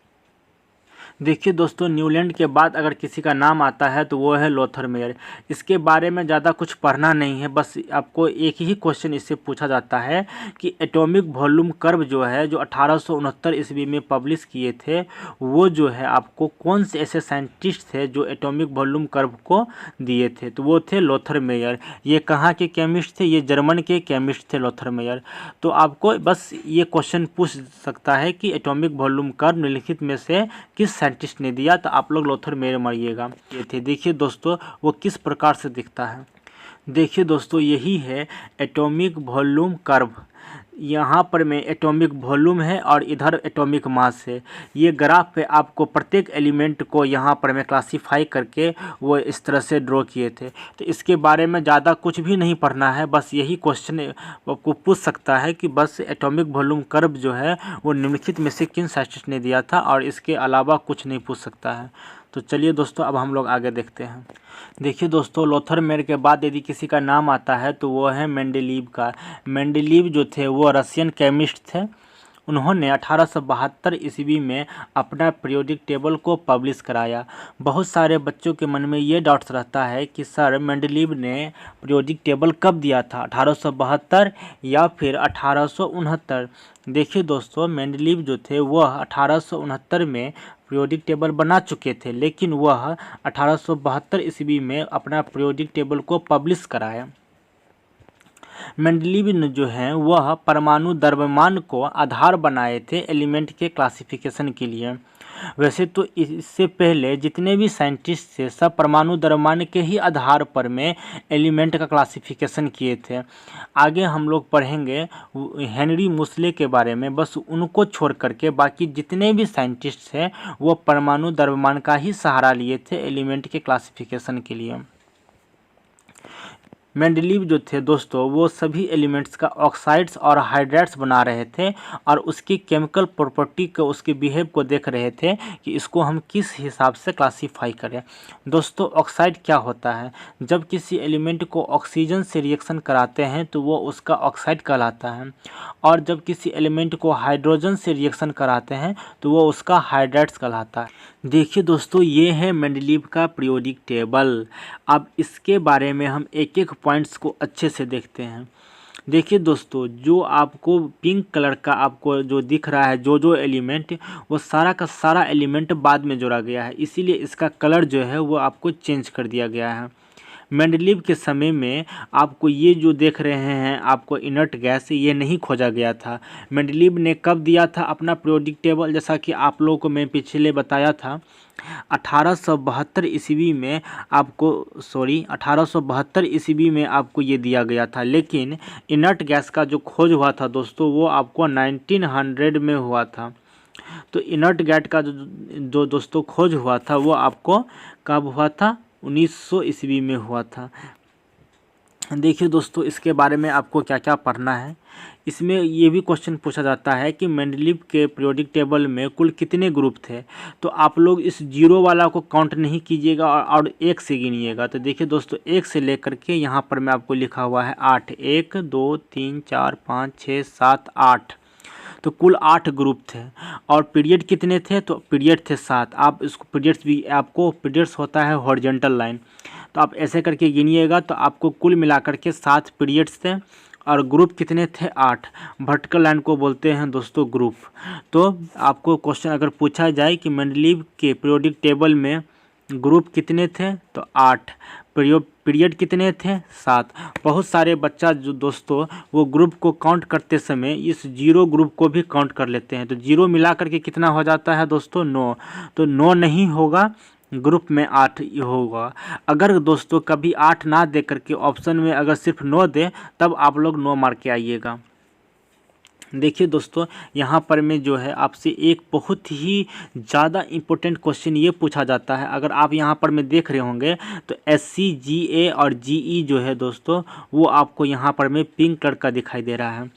देखिए दोस्तों, न्यूलैंड के बाद अगर किसी का नाम आता है तो वो है लोथर मेयर। इसके बारे में ज़्यादा कुछ पढ़ना नहीं है, बस आपको एक ही क्वेश्चन इससे पूछा जाता है कि एटॉमिक वॉल्यूम कर्व जो है जो 1869 ईस्वी में पब्लिश किए थे, वो जो है आपको कौन से ऐसे साइंटिस्ट थे जो एटॉमिक वॉल्यूम कर्व को दिए थे, तो वो थे लोथर मेयर। ये कहाँ के केमिस्ट थे? ये जर्मन के केमिस्ट थे लोथर मेयर। तो आपको बस ये क्वेश्चन पूछ सकता है कि एटॉमिक वॉल्यूम कर्व निम्नलिखित में से किस साइंटिस्ट ने दिया, तो आप लोग लोथर मेरे मारिएगा। ये थे, देखिए दोस्तों वो किस प्रकार से दिखता है। देखिए दोस्तों यही है एटॉमिक वॉल्यूम कर्व। यहाँ पर में एटॉमिक वॉल्यूम है और इधर एटॉमिक मास है। ये ग्राफ पे आपको प्रत्येक एलिमेंट को यहाँ पर मैं क्लासीफाई करके वो इस तरह से ड्रॉ किए थे। तो इसके बारे में ज़्यादा कुछ भी नहीं पढ़ना है, बस यही क्वेश्चन आपको पूछ सकता है कि बस एटॉमिक वॉल्यूम कर्व जो है वो निम्नलिखित में से किन साइंटिस्ट ने दिया था, और इसके अलावा कुछ नहीं पूछ सकता है। तो चलिए दोस्तों अब हम लोग आगे देखते हैं। देखिए दोस्तों लोथर मेयर के बाद यदि किसी का नाम आता है तो वो है मेंडेलीव का। मेंडेलीव जो थे वो रशियन केमिस्ट थे। उन्होंने 1872 ईस्वी में अपना पीरियोडिक टेबल को पब्लिश कराया। बहुत सारे बच्चों के मन में ये डाउट्स रहता है कि सर मेंडेलीव ने पीरियोडिक टेबल कब दिया था, 1872 या फिर 1869। देखिए दोस्तों मेंडेलीव जो थे वह 1869 में पीरियोडिक टेबल बना चुके थे, लेकिन वह 1872 ईस्वी में अपना पीरियोडिक टेबल को पब्लिश कराया। मेंडेलीव ने जो है वह परमाणु द्रव्यमान को आधार बनाए थे एलिमेंट के क्लासिफिकेशन के लिए। वैसे तो इससे पहले जितने भी साइंटिस्ट थे सब परमाणु द्रव्यमान के ही आधार पर में एलिमेंट का क्लासिफिकेशन किए थे। आगे हम लोग पढ़ेंगे हेनरी मोसले के बारे में, बस उनको छोड़ करके बाकी जितने भी साइंटिस्ट थे वो परमाणु द्रव्यमान का ही सहारा लिए थे एलिमेंट के क्लासिफिकेशन के लिए। मेंडेलीव जो थे दोस्तों वो सभी एलिमेंट्स का ऑक्साइड्स और हाइड्राइड्स बना रहे थे और उसकी केमिकल प्रॉपर्टी को, उसके बिहेव को देख रहे थे कि इसको हम किस हिसाब से क्लासीफाई करें। दोस्तों ऑक्साइड क्या होता है, जब किसी एलिमेंट को ऑक्सीजन से रिएक्शन कराते हैं तो वो उसका ऑक्साइड कहलाता है, और जब किसी एलिमेंट को हाइड्रोजन से रिएक्शन कराते हैं तो वो उसका हाइड्राइड्स कहलाता है। देखिए दोस्तों ये है मेंडेलीव का पीरियोडिक टेबल। अब इसके बारे में हम एक एक पॉइंट्स को अच्छे से देखते हैं। देखिए दोस्तों जो आपको पिंक कलर का आपको जो दिख रहा है जो एलिमेंट, वो सारा का सारा एलिमेंट बाद में जोड़ा गया है, इसीलिए इसका कलर जो है वो आपको चेंज कर दिया गया है। मेंडेलीव के समय में आपको ये जो देख रहे हैं आपको इनर्ट गैस, ये नहीं खोजा गया था। मेंडेलीव ने कब दिया था अपना पीरियोडिक टेबल, जैसा कि आप लोगों को मैं पिछले बताया था 1872 ईस्वी में आपको 1872 ईस्वी में आपको ये दिया गया था। लेकिन इनर्ट गैस का जो खोज हुआ था दोस्तों वो आपको 1900 में हुआ था। तो इनर्ट गैस का जो दोस्तों खोज हुआ था वो आपको कब हुआ था, 1900 ईस्वी में हुआ था। देखिए दोस्तों इसके बारे में आपको क्या क्या पढ़ना है। इसमें ये भी क्वेश्चन पूछा जाता है कि मेंडेलीव के पीरियोडिक टेबल में कुल कितने ग्रुप थे, तो आप लोग इस जीरो वाला को काउंट नहीं कीजिएगा और एक से गिनिएगा। तो देखिए दोस्तों एक से लेकर के यहाँ पर मैं आपको लिखा हुआ है 8, 1 2 3 4 5 6 7 8, तो कुल 8 ग्रुप थे। और पीरियड कितने थे, तो पीरियड थे 7। आप इसको पीरियड्स भी, आपको पीरियड्स होता है हॉरिजॉन्टल लाइन, तो आप ऐसे करके गिनिएगा तो आपको कुल मिलाकर के 7 पीरियड्स थे। और ग्रुप कितने थे, 8। वर्टिकल लाइन को बोलते हैं दोस्तों ग्रुप। तो आपको क्वेश्चन अगर पूछा जाए कि मेंडेलीव के पीरियोडिक टेबल में ग्रुप कितने थे, तो 8। पीरियड कितने थे, 7। बहुत सारे बच्चा जो दोस्तों वो ग्रुप को काउंट करते समय इस जीरो ग्रुप को भी काउंट कर लेते हैं, तो जीरो मिला करके कितना हो जाता है दोस्तों, 9। तो 9 नहीं होगा, ग्रुप में 8 होगा। अगर दोस्तों कभी 8 ना दे करके ऑप्शन में अगर सिर्फ 9 दे तब आप लोग 9 मार के आइएगा। देखिए दोस्तों यहाँ पर में जो है आपसे एक बहुत ही ज़्यादा इम्पोर्टेंट क्वेश्चन ये पूछा जाता है। अगर आप यहाँ पर में देख रहे होंगे तो SC, GA और GE जो है दोस्तों वो आपको यहाँ पर में पिंक कलर का दिखाई दे रहा है।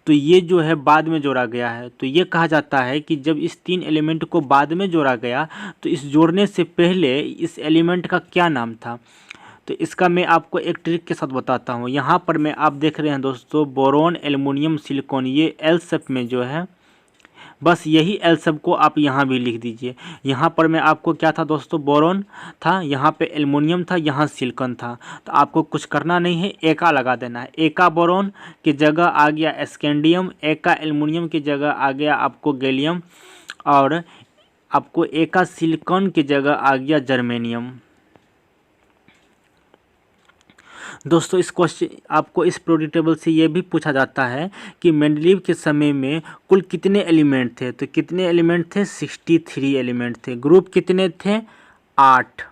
तो ये जो है बाद में जोड़ा गया है। तो ये कहा जाता है कि जब इस 3 एलिमेंट को बाद में जोड़ा गया तो इस जोड़ने से पहले इस एलिमेंट का क्या नाम था। तो इसका मैं आपको एक ट्रिक के साथ बताता हूँ। यहाँ पर मैं आप देख रहे हैं दोस्तों बोरोन, एल्युमिनियम, सिलिकॉन, ये एल शेप में जो है, बस यही एल शेप को आप यहाँ भी लिख दीजिए। यहाँ पर मैं आपको क्या था दोस्तों, बोरोन था, यहाँ पे एल्युमिनियम था, यहाँ सिलिकॉन था। तो आपको कुछ करना नहीं है, एका लगा देना है। एका बोरोन की जगह आ गया स्कैंडियम, एका एल्युमिनियम की जगह आ गया आपको गैलियम, और आपको एका सिलिकॉन की जगह आ गया जर्मेनियम। दोस्तों इस क्वेश्चन आपको इस पीरियोडिक टेबल से ये भी पूछा जाता है कि मेंडलीव के समय में कुल कितने एलिमेंट थे। तो कितने एलिमेंट थे? 63 एलिमेंट थे। ग्रुप कितने थे? 8।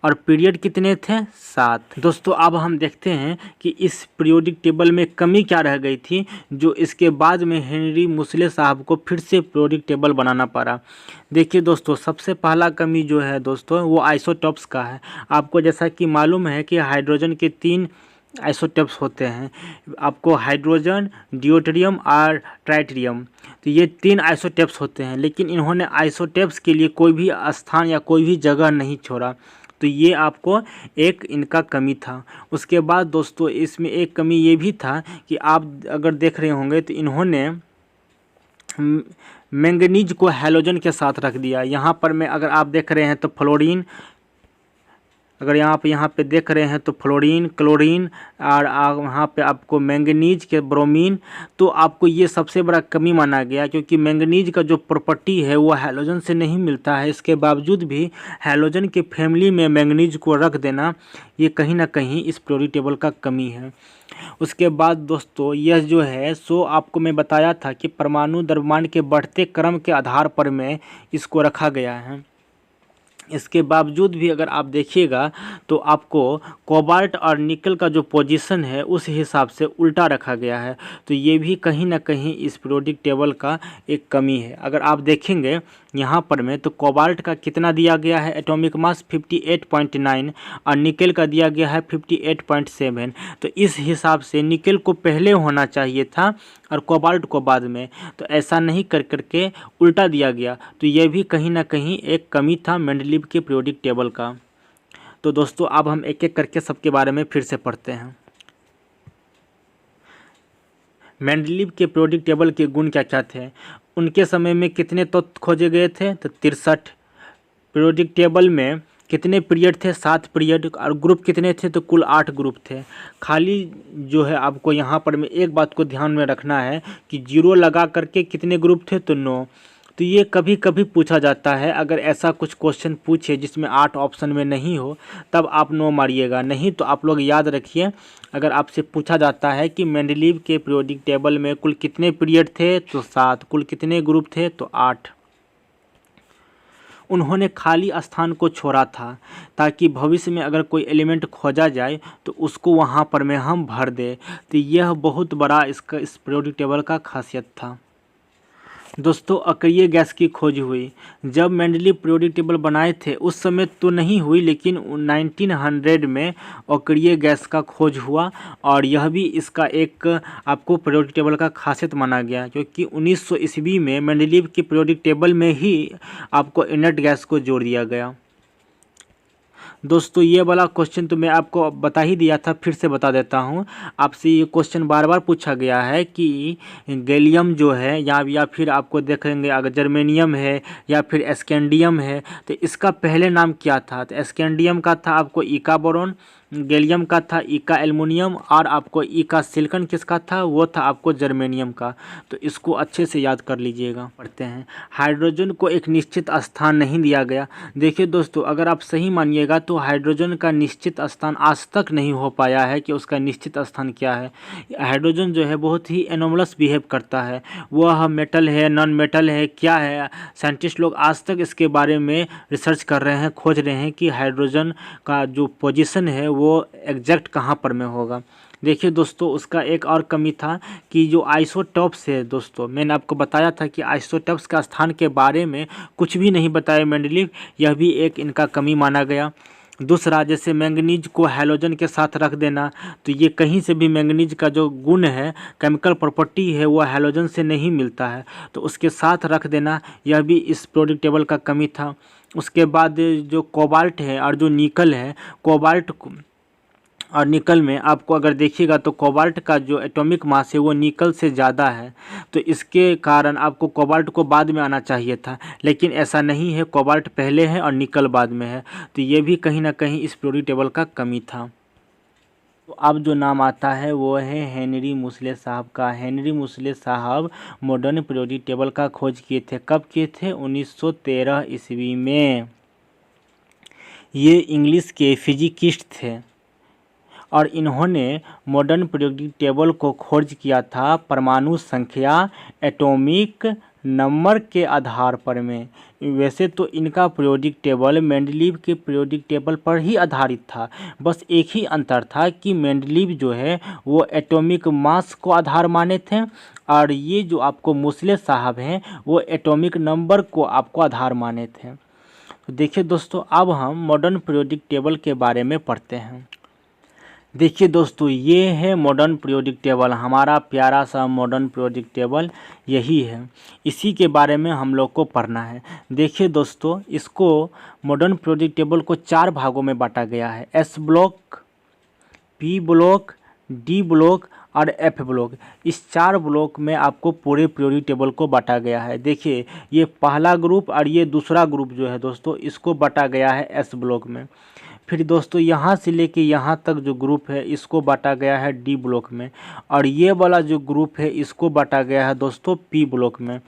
और पीरियड कितने थे? 7। दोस्तों अब हम देखते हैं कि इस पीरियोडिक टेबल में कमी क्या रह गई थी, जो इसके बाद में हेनरी मुसले साहब को फिर से पीरियोडिक टेबल बनाना पड़ा। देखिए दोस्तों, सबसे पहला कमी जो है दोस्तों वो आइसोटॉप्स का है। आपको जैसा कि मालूम है कि हाइड्रोजन के 3 आइसोटॉप्स होते हैं। आपको हाइड्रोजन, ड्यूटेरियम और ट्राइटेरियम, तो ये 3 आइसोटॉप्स होते हैं, लेकिन इन्होंने आइसोटॉप्स के लिए कोई भी स्थान या कोई भी जगह नहीं छोड़ा। तो ये आपको एक इनका कमी था। उसके बाद दोस्तों इसमें एक कमी ये भी था कि आप अगर देख रहे होंगे तो इन्होंने मैंगनीज को हैलोजन के साथ रख दिया। यहाँ पर मैं अगर आप देख रहे हैं तो फ्लोरीन, अगर यहाँ पे देख रहे हैं तो फ्लोरीन, क्लोरीन और वहाँ पे आपको मैंगनीज के ब्रोमीन, तो आपको ये सबसे बड़ा कमी माना गया, क्योंकि मैंगनीज का जो प्रॉपर्टी है वो हैलोजन से नहीं मिलता है। इसके बावजूद भी हैलोजन के फैमिली में मैंगनीज को रख देना, ये कहीं ना कहीं इस पीरियोडिक टेबल का कमी है। उसके बाद दोस्तों यह जो है सो आपको मैं बताया था कि परमाणु द्रव्यमान के बढ़ते क्रम के आधार पर में इसको रखा गया है। इसके बावजूद भी अगर आप देखिएगा तो आपको कोबाल्ट और निकल का जो पोजीशन है उस हिसाब से उल्टा रखा गया है। तो ये भी कहीं ना कहीं इस पीरियोडिक टेबल का एक कमी है। अगर आप देखेंगे यहाँ पर में तो कोबाल्ट का कितना दिया गया है एटॉमिक मास 58.9 और निकल का दिया गया है 58.7। तो इस हिसाब से निकल को पहले होना चाहिए था और कोबाल्ट को बाद में, तो ऐसा नहीं कर करके उल्टा दिया गया। तो यह भी कहीं ना कहीं एक कमी था मेंडलीव के पीरियोडिक टेबल का। तो दोस्तों अब हम एक एक करके सबके बारे में फिर से पढ़ते हैं। मेंडलीव के पीरियोडिक टेबल के गुण क्या क्या थे? उनके समय में कितने तत्व खोजे गए थे? तो 63। पीरियोडिक टेबल में कितने पीरियड थे? 7 पीरियड। और ग्रुप कितने थे? तो कुल 8 ग्रुप थे। खाली जो है आपको यहाँ पर में एक बात को ध्यान में रखना है कि 0 लगा करके कितने ग्रुप थे? तो 9। तो ये कभी कभी पूछा जाता है, अगर ऐसा कुछ क्वेश्चन पूछे जिसमें 8 ऑप्शन में नहीं हो तब आप 9 मारिएगा, नहीं तो आप लोग याद रखिए, अगर आपसे पूछा जाता है कि मेंडलीव के पीरियोडिक टेबल में कुल कितने पीरियड थे? तो 7। कुल कितने ग्रुप थे? तो 8। उन्होंने खाली स्थान को छोड़ा था ताकि भविष्य में अगर कोई एलिमेंट खोजा जाए तो उसको वहाँ पर में हम भर दे। तो यह बहुत बड़ा इसका इस पीरियोडिक टेबल का खासियत था। दोस्तों अक्रिय गैस की खोज हुई। जब मेंडलीव पीरियोडिक टेबल बनाए थे उस समय तो नहीं हुई, लेकिन 1900 में अक्रिय गैस का खोज हुआ और यह भी इसका एक आपको पीरियोडिक टेबल का खासियत माना गया, क्योंकि 1900 ईस्वी में मेंडलीव के पीरियोडिक टेबल में ही आपको इनर्ट गैस को जोड़ दिया गया। दोस्तों ये वाला क्वेश्चन तो मैं आपको बता ही दिया था, फिर से बता देता हूँ। आपसे ये क्वेश्चन बार बार पूछा गया है कि गैलियम जो है या फिर आपको देखेंगे अगर जर्मेनियम है या फिर एस्केंडियम है, तो इसका पहले नाम क्या था? तो एस्केंडियम का था आपको इका बोरोन, गैलियम का था इका एल्युमिनियम और आपको इका सिलिकॉन किसका था? वो था आपको जर्मेनियम का। तो इसको अच्छे से याद कर लीजिएगा। पढ़ते हैं। हाइड्रोजन को एक निश्चित स्थान नहीं दिया गया। देखिए दोस्तों, अगर आप सही मानिएगा तो हाइड्रोजन का निश्चित स्थान आज तक नहीं हो पाया है कि उसका निश्चित स्थान क्या है। हाइड्रोजन जो है बहुत ही एनोमलस बिहेव करता है। वह मेटल है, नॉन मेटल है, क्या है? साइंटिस्ट लोग आज तक इसके बारे में रिसर्च कर रहे हैं, खोज रहे हैं कि हाइड्रोजन का जो पोजीशन है वो एग्जैक्ट कहाँ पर में होगा। देखिए दोस्तों, उसका एक और कमी था कि जो आइसोटॉप्स है दोस्तों, मैंने आपको बताया था कि आइसोटॉप्स का स्थान के बारे में कुछ भी नहीं बताया मेंडलीव, यह भी एक इनका कमी माना गया। दूसरा, जैसे मैंगनीज को हैलोजन के साथ रख देना, तो ये कहीं से भी मैंगनीज का जो गुण है, केमिकल प्रॉपर्टी है, वो हैलोजन से नहीं मिलता है, तो उसके साथ रख देना, यह भी इस पीरियोडिक टेबल का कमी था। उसके बाद जो कोबाल्ट है और जो निकल है, कोबाल्ट और निकल में आपको अगर देखिएगा तो कोबाल्ट का जो एटॉमिक मास है वो निकल से ज़्यादा है, तो इसके कारण आपको कोबाल्ट को बाद में आना चाहिए था, लेकिन ऐसा नहीं है, कोबाल्ट पहले है और निकल बाद में है। तो ये भी कहीं ना कहीं इस पीरियोडिक टेबल का कमी था। तो अब जो नाम आता है वो है हेनरी मुसले साहब का। हेनरी मुसले साहब मॉडर्न पीरियोडिक टेबल का खोज किए थे। कब किए थे? 1913 ईस्वी में। ये इंग्लिश के फिजिकिस्ट थे। और इन्होंने मॉडर्न पीरियोडिक टेबल को खोज किया था परमाणु संख्या एटॉमिक नंबर के आधार पर में। वैसे तो इनका पीरियोडिक टेबल मेंडलीव के पीरियोडिक टेबल पर ही आधारित था, बस एक ही अंतर था कि मेंडलीव जो है वो एटॉमिक मास को आधार माने थे और ये जो आपको मोसले साहब हैं वो एटॉमिक नंबर को आपको आधार माने थे। तो देखिए दोस्तों, अब हम मॉडर्न पीरियोडिक टेबल के बारे में पढ़ते हैं। देखिए दोस्तों, ये है मॉडर्न पीरियोडिक टेबल, हमारा प्यारा सा मॉडर्न पीरियोडिक टेबल यही है, इसी के बारे में हम लोग को पढ़ना है। देखिए दोस्तों, इसको मॉडर्न पीरियोडिक टेबल को 4 भागों में बांटा गया है, S block, P block, D block और एफ ब्लॉक। इस 4 ब्लॉक में आपको पूरे पीरियोडिक टेबल को बांटा गया है। देखिए, ये पहला ग्रुप और ये दूसरा ग्रुप जो है दोस्तों, इसको बांटा गया है एस ब्लॉक में। फिर दोस्तों यहाँ से लेके यहाँ तक जो ग्रुप है इसको बांटा गया है डी ब्लॉक में, और ये वाला जो ग्रुप है इसको बांटा गया है दोस्तों पी ब्लॉक में,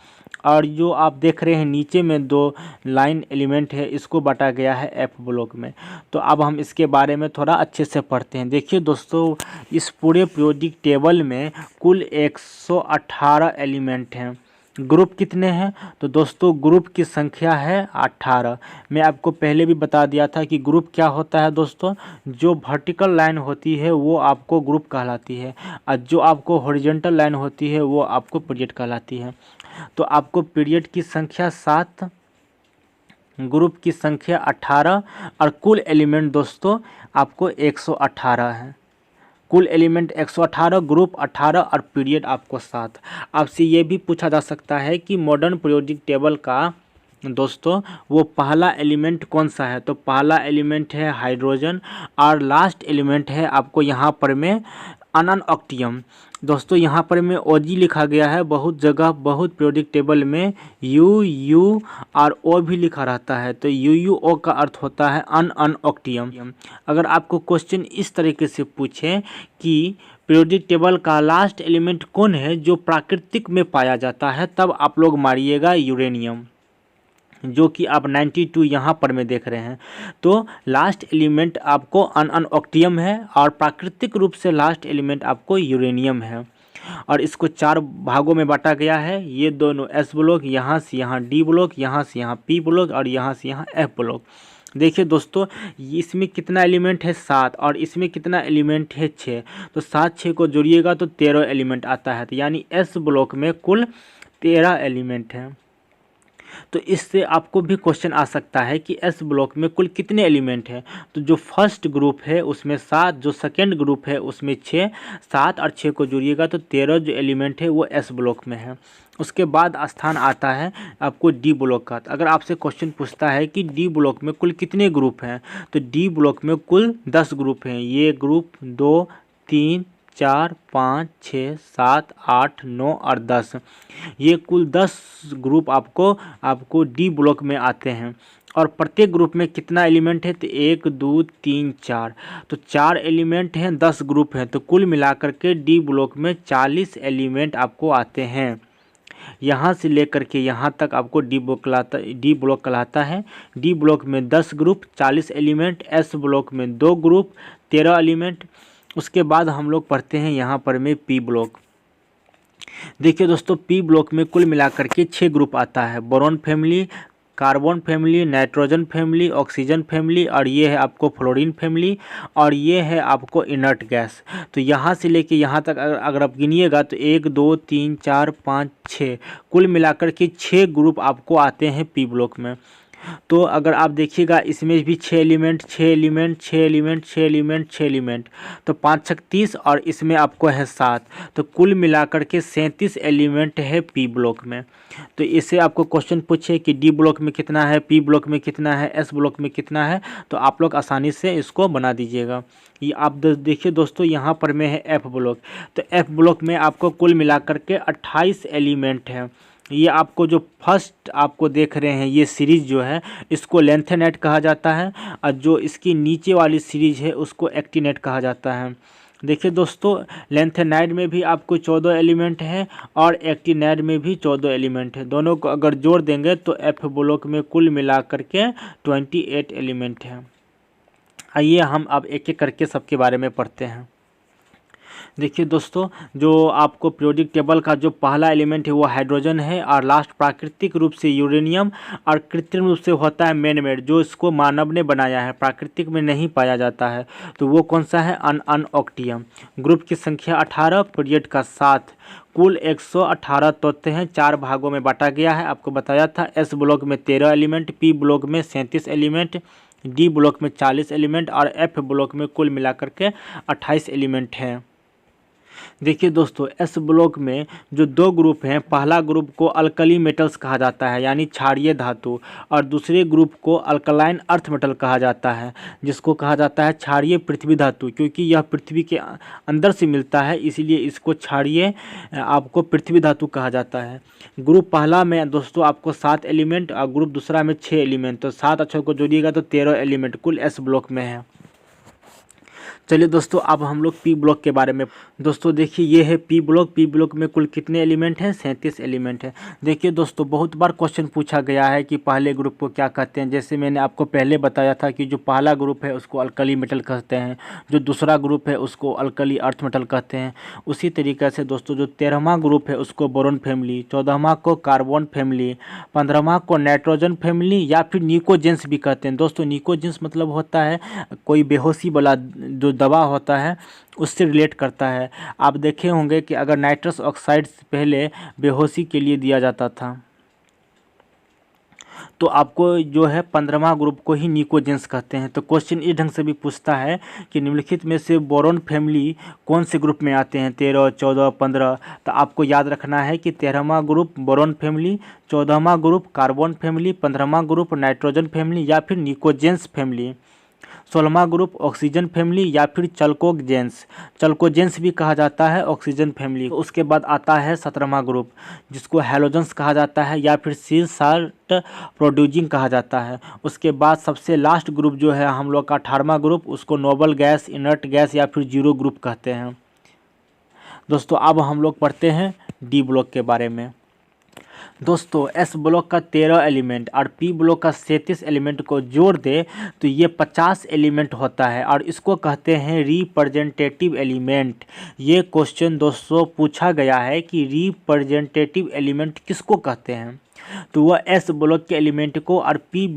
और जो आप देख रहे हैं नीचे में 2 लाइन एलिमेंट है इसको बांटा गया है एफ ब्लॉक में। तो अब हम इसके बारे में थोड़ा अच्छे से पढ़ते हैं। देखिए दोस्तों, इस पूरे पीरियोडिक टेबल में कुल 118 एलिमेंट हैं। ग्रुप कितने हैं? तो दोस्तों ग्रुप की संख्या है 18। मैं आपको पहले भी बता दिया था कि ग्रुप क्या होता है दोस्तों, जो वर्टिकल लाइन होती है वो आपको ग्रुप कहलाती है और जो आपको हॉरिजॉन्टल लाइन होती है वो आपको पीरियड कहलाती है। तो आपको पीरियड की संख्या 7, ग्रुप की संख्या 18 और कुल एलिमेंट दोस्तों आपको 118 है। कुल एलिमेंट 118, ग्रुप 18 और पीरियड आपको 7। आपसे ये भी पूछा जा सकता है कि मॉडर्न पीरियोडिक टेबल का दोस्तों वो पहला एलिमेंट कौन सा है? तो पहला एलिमेंट है हाइड्रोजन और लास्ट एलिमेंट है आपको यहाँ पर में अनअनऑक्टियम। दोस्तों यहाँ पर में ओजी लिखा गया है, बहुत जगह बहुत पीरियोडिक टेबल में यू और ओ भी लिखा रहता है, तो यू का अर्थ होता है अनअनऑक्टियम। अगर आपको क्वेश्चन इस तरीके से पूछे कि पीरियोडिक टेबल का लास्ट एलिमेंट कौन है जो प्राकृतिक में पाया जाता है, तब आप लोग मारिएगा यूरेनियम, जो कि आप 92 यहाँ पर में देख रहे हैं। तो लास्ट एलिमेंट आपको अनअनऑक्टियम है और प्राकृतिक रूप से लास्ट एलिमेंट आपको यूरेनियम है, और इसको 4 भागों में बांटा गया है। ये दोनों एस ब्लॉक, यहाँ से यहाँ डी ब्लॉक, यहाँ से यहाँ पी ब्लॉक और यहाँ से यहाँ एफ ब्लॉक। देखिए दोस्तों, इसमें कितना एलिमेंट है? 7, और इसमें कितना एलिमेंट है? 6। तो 7 6 को जोड़िएगा तो 13 एलिमेंट आता है, तो यानी एस ब्लॉक में कुल 13 एलिमेंट हैं। तो इससे आपको भी क्वेश्चन आ सकता है कि एस ब्लॉक में कुल कितने एलिमेंट हैं? तो जो फर्स्ट ग्रुप है उसमें 7, जो सेकेंड ग्रुप है उसमें 6, 7 और 6 को जोड़िएगा तो 13 जो एलिमेंट है वो एस ब्लॉक में है। उसके बाद स्थान आता है आपको डी ब्लॉक का। अगर आपसे क्वेश्चन पूछता है कि डी ब्लॉक में कुल कितने ग्रुप हैं, तो डी ब्लॉक में कुल 10 ग्रुप हैं। ये ग्रुप 2 3 4 5 6 7 8 9 और 10, ये कुल 10 ग्रुप आपको डी ब्लॉक में आते हैं। और प्रत्येक ग्रुप में कितना एलिमेंट है? तो 1 2 3 4, तो 4 एलिमेंट हैं, 10 ग्रुप हैं, तो कुल मिलाकर के डी ब्लॉक में 40 एलिमेंट आपको आते हैं। यहाँ से लेकर के यहाँ तक आपको डी ब्लॉक कहलाता है। डी ब्लॉक में 10 ग्रुप 40 एलिमेंट, एस ब्लॉक में 2 ग्रुप 13 एलिमेंट। उसके बाद हम लोग पढ़ते हैं यहाँ पर में पी ब्लॉक। देखिए दोस्तों, पी ब्लॉक में कुल मिलाकर के 6 ग्रुप आता है, boron family, carbon family, nitrogen family, oxygen family, और ये है आपको फ्लोरीन फैमिली, और ये है आपको इनर्ट गैस। तो यहाँ से लेके यहाँ तक अगर आप गिनिएगा तो 1 2 3 4 5 6, कुल मिलाकर के 6 ग्रुप आपको आते हैं पी ब्लॉक में। तो अगर आप देखिएगा इसमें भी 6 element 6 element 6 element 6 element 6 element, तो 5 6 30 और इसमें आपको है 7, तो कुल मिलाकर के 37 एलिमेंट है पी ब्लॉक में। तो इससे आपको क्वेश्चन पूछे कि डी ब्लॉक में कितना है, पी ब्लॉक में कितना है, एस ब्लॉक में कितना है, तो आप लोग आसानी से इसको बना दीजिएगा। ये आप देखिए दोस्तों, यहाँ पर में है एफ ब्लॉक। तो एफ ब्लॉक में आपको कुल मिलाकर के 28 एलिमेंट है। ये आपको जो फर्स्ट आपको देख रहे हैं ये सीरीज़ जो है इसको लेंथेनेट कहा जाता है, और जो इसकी नीचे वाली सीरीज़ है उसको एक्टिनेट कहा जाता है। देखिए दोस्तों, लेंथेनाइड में भी आपको 14 एलिमेंट है और एक्टिनाइड में भी 14 एलिमेंट है। दोनों को अगर जोड़ देंगे तो एफ ब्लॉक में कुल मिलाकर के 28 एलिमेंट है। आइए हम अब एक एक करके सबके बारे में पढ़ते हैं। देखिए दोस्तों, जो आपको पीरियोडिक टेबल का जो पहला एलिमेंट है वो हाइड्रोजन है, और लास्ट प्राकृतिक रूप से यूरेनियम, और कृत्रिम रूप से होता है मैन मेड, जो इसको मानव ने बनाया है, प्राकृतिक में नहीं पाया जाता है। तो वो कौन सा है? अनऑक्टियम। ग्रुप की संख्या 18, पीरियड का 7, कुल 118 तत्व हैं, 4 भागों में बांटा गया है, आपको बताया था। एस ब्लॉक में 13 एलिमेंट, पी ब्लॉक में 37 एलिमेंट, डी ब्लॉक में 40 एलिमेंट, और एफ ब्लॉक में कुल मिलाकर के 28 एलिमेंट हैं। देखिए दोस्तों, एस ब्लॉक में जो 2 ग्रुप हैं, पहला ग्रुप को अल्कली मेटल्स कहा जाता है यानी क्षारीय धातु, और दूसरे ग्रुप को अल्कलाइन अर्थ मेटल कहा जाता है, जिसको कहा जाता है क्षारीय पृथ्वी धातु। क्योंकि यह पृथ्वी के अंदर से मिलता है, इसीलिए इसको क्षारीय आपको पृथ्वी धातु कहा जाता है। ग्रुप पहला में दोस्तों आपको 7 एलिमेंट, और ग्रुप दूसरा में 6 एलिमेंट, तो 7 अक्षर को जोड़िएगा तो 13 एलिमेंट कुल एस ब्लॉक में है। चलिए दोस्तों, अब हम लोग पी ब्लॉक के बारे में। दोस्तों देखिए, ये है पी ब्लॉक। पी ब्लॉक में कुल कितने एलिमेंट हैं? 37 एलिमेंट हैं। देखिए दोस्तों, बहुत बार क्वेश्चन पूछा गया है कि पहले ग्रुप को क्या कहते हैं। जैसे मैंने आपको पहले बताया था कि जो पहला ग्रुप है उसको अल्कली मेटल कहते हैं, जो दूसरा ग्रुप है उसको अल्कली अर्थ मेटल कहते हैं। उसी तरीके से दोस्तों, जो 13वां ग्रुप है उसको बोरोन फैमिली, 14वां को कार्बन फैमिली, 15वां को नाइट्रोजन फैमिली या फिर निकोजेंस भी कहते हैं। दोस्तों निकोजेंस मतलब होता है कोई बेहोशी वाला जो दवा होता है, उससे रिलेट करता है। आप देखे होंगे कि अगर नाइट्रस ऑक्साइड पहले बेहोशी के लिए दिया जाता था, तो आपको जो है 15वां ग्रुप को ही निकोजेंस कहते हैं। तो क्वेश्चन इस ढंग से भी पूछता है कि निम्नलिखित में से बोरोन फैमिली कौन से ग्रुप में आते हैं? 13, 14, 15। तो आपको याद रखना है कि 13वां ग्रुप बोरोन फैमिली, 14वां ग्रुप कार्बन फैमिली, 15वां ग्रुप नाइट्रोजन फैमिली या फिर निकोजेंस फैमिली, 16वां ग्रुप ऑक्सीजन फैमिली या फिर चल्कोजेंस। चल्कोजेंस भी कहा जाता है ऑक्सीजन फैमिली। उसके बाद आता है 17वां ग्रुप, जिसको हैलोजेंस कहा जाता है या फिर सी साल्ट प्रोड्यूसिंग कहा जाता है। उसके बाद सबसे लास्ट ग्रुप जो है हम लोग का 18वां ग्रुप, उसको नोबल गैस, इनर्ट गैस या फिर जीरो ग्रुप कहते हैं। दोस्तों अब हम लोग पढ़ते हैं डी ब्लॉक के बारे में। दोस्तों एस ब्लॉक का 13 एलिमेंट और पी ब्लॉक का 37 एलिमेंट को जोड़ दे तो ये 50 एलिमेंट होता है, और इसको कहते हैं रिप्रेजेंटेटिव एलिमेंट। ये क्वेश्चन दोस्तों पूछा गया है कि रिप्रेजेंटेटिव एलिमेंट किसको कहते हैं। तो वह एस ब्लॉक के एलिमेंट को और पी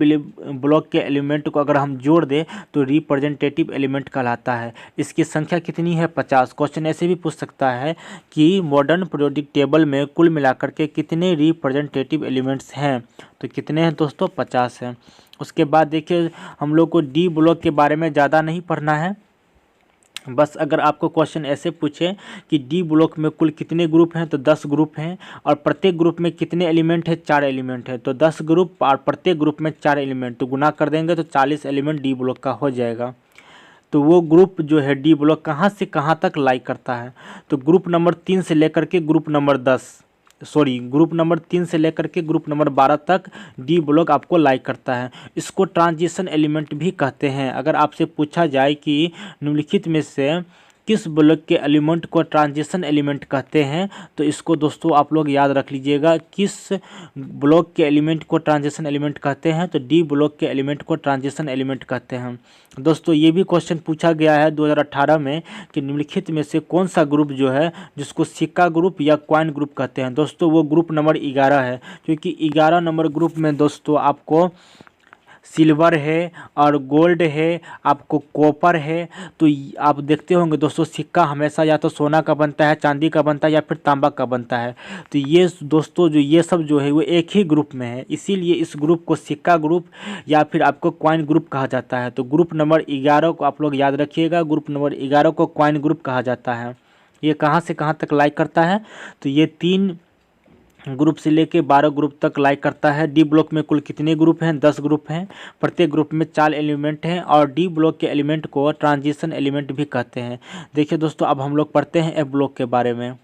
ब्लॉक के एलिमेंट को अगर हम जोड़ दें तो रिप्रेजेंटेटिव एलिमेंट कहलाता है। इसकी संख्या कितनी है? 50। क्वेश्चन ऐसे भी पूछ सकता है कि मॉडर्न पीरियोडिक टेबल में कुल मिलाकर के कितने रिप्रेजेंटेटिव एलिमेंट्स हैं? तो कितने हैं दोस्तों? 50 हैं। उसके बाद देखिए, हम लोग को डी ब्लॉक के बारे में ज़्यादा नहीं पढ़ना है। बस अगर आपको क्वेश्चन ऐसे पूछे कि डी ब्लॉक में कुल कितने ग्रुप हैं तो 10 ग्रुप हैं, और प्रत्येक ग्रुप में कितने एलिमेंट है? 4 एलिमेंट है। तो 10 ग्रुप और प्रत्येक ग्रुप में 4 एलिमेंट, तो गुना कर देंगे तो 40 एलिमेंट डी ब्लॉक का हो जाएगा। तो वो ग्रुप जो है डी ब्लॉक कहाँ से कहाँ तक लाई करता है? तो ग्रुप नंबर 3 से लेकर के ग्रुप नंबर 3 से लेकर के ग्रुप नंबर 12 तक डी ब्लॉक आपको लाइक करता है। इसको ट्रांजिशन एलिमेंट भी कहते हैं। अगर आपसे पूछा जाए कि निम्नलिखित में से किस ब्लॉक के एलिमेंट को ट्रांजिशन एलिमेंट कहते हैं, तो इसको दोस्तों आप लोग याद रख लीजिएगा, किस ब्लॉक के एलिमेंट को ट्रांजिशन एलिमेंट कहते हैं। तो डी ब्लॉक के एलिमेंट को ट्रांजिशन एलिमेंट कहते हैं। दोस्तों ये भी क्वेश्चन पूछा गया है 2018 में कि निम्नलिखित में से कौन सा ग्रुप जो है जिसको सिक्का ग्रुप या कॉइन ग्रुप कहते हैं। दोस्तों वो ग्रुप नंबर 11 है, क्योंकि 11 नंबर ग्रुप में दोस्तों आपको सिल्वर है और गोल्ड है, आपको कॉपर है। तो आप देखते होंगे दोस्तों, सिक्का हमेशा या तो सोना का बनता है, चांदी का बनता है या फिर तांबा का बनता है। तो ये दोस्तों जो ये सब जो है वो एक ही ग्रुप में है, इसीलिए इस ग्रुप को सिक्का ग्रुप या फिर आपको कॉइन ग्रुप कहा जाता है। तो ग्रुप नंबर 11 को आप लोग याद रखिएगा, ग्रुप नंबर 11 को कॉइन ग्रुप कहा जाता है। ये कहाँ से कहाँ तक लाइक करता है? तो ये 3 ग्रुप से लेके 12 ग्रुप तक लाइक करता है। डी ब्लॉक में कुल कितने ग्रुप हैं? 10 ग्रुप हैं। प्रत्येक ग्रुप में 4 एलिमेंट हैं, और डी ब्लॉक के एलिमेंट को ट्रांजिशन एलिमेंट भी कहते हैं। देखिए दोस्तों, अब हम लोग पढ़ते हैं एफ ब्लॉक के बारे में।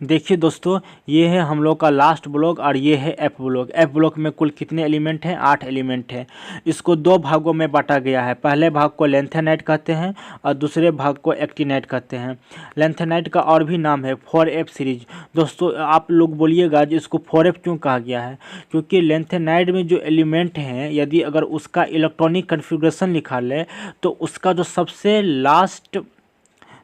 देखिए दोस्तों, ये है हम लोग का लास्ट ब्लॉक और ये है एफ ब्लॉक। एफ ब्लॉक में कुल कितने एलिमेंट हैं? 8 एलिमेंट हैं। इसको 2 भागों में बांटा गया है। पहले भाग को लेंथेनाइट कहते हैं और दूसरे भाग को एक्टिनाइट कहते हैं। लेंथेनाइट का और भी नाम है 4F सीरीज। दोस्तों आप लोग बोलिएगा जी इसको 4F क्यों कहा गया है? क्योंकि लेंथेनाइट में जो एलिमेंट हैं यदि अगर उसका इलेक्ट्रॉनिक कन्फिग्रेशन निकाले तो उसका जो सबसे लास्ट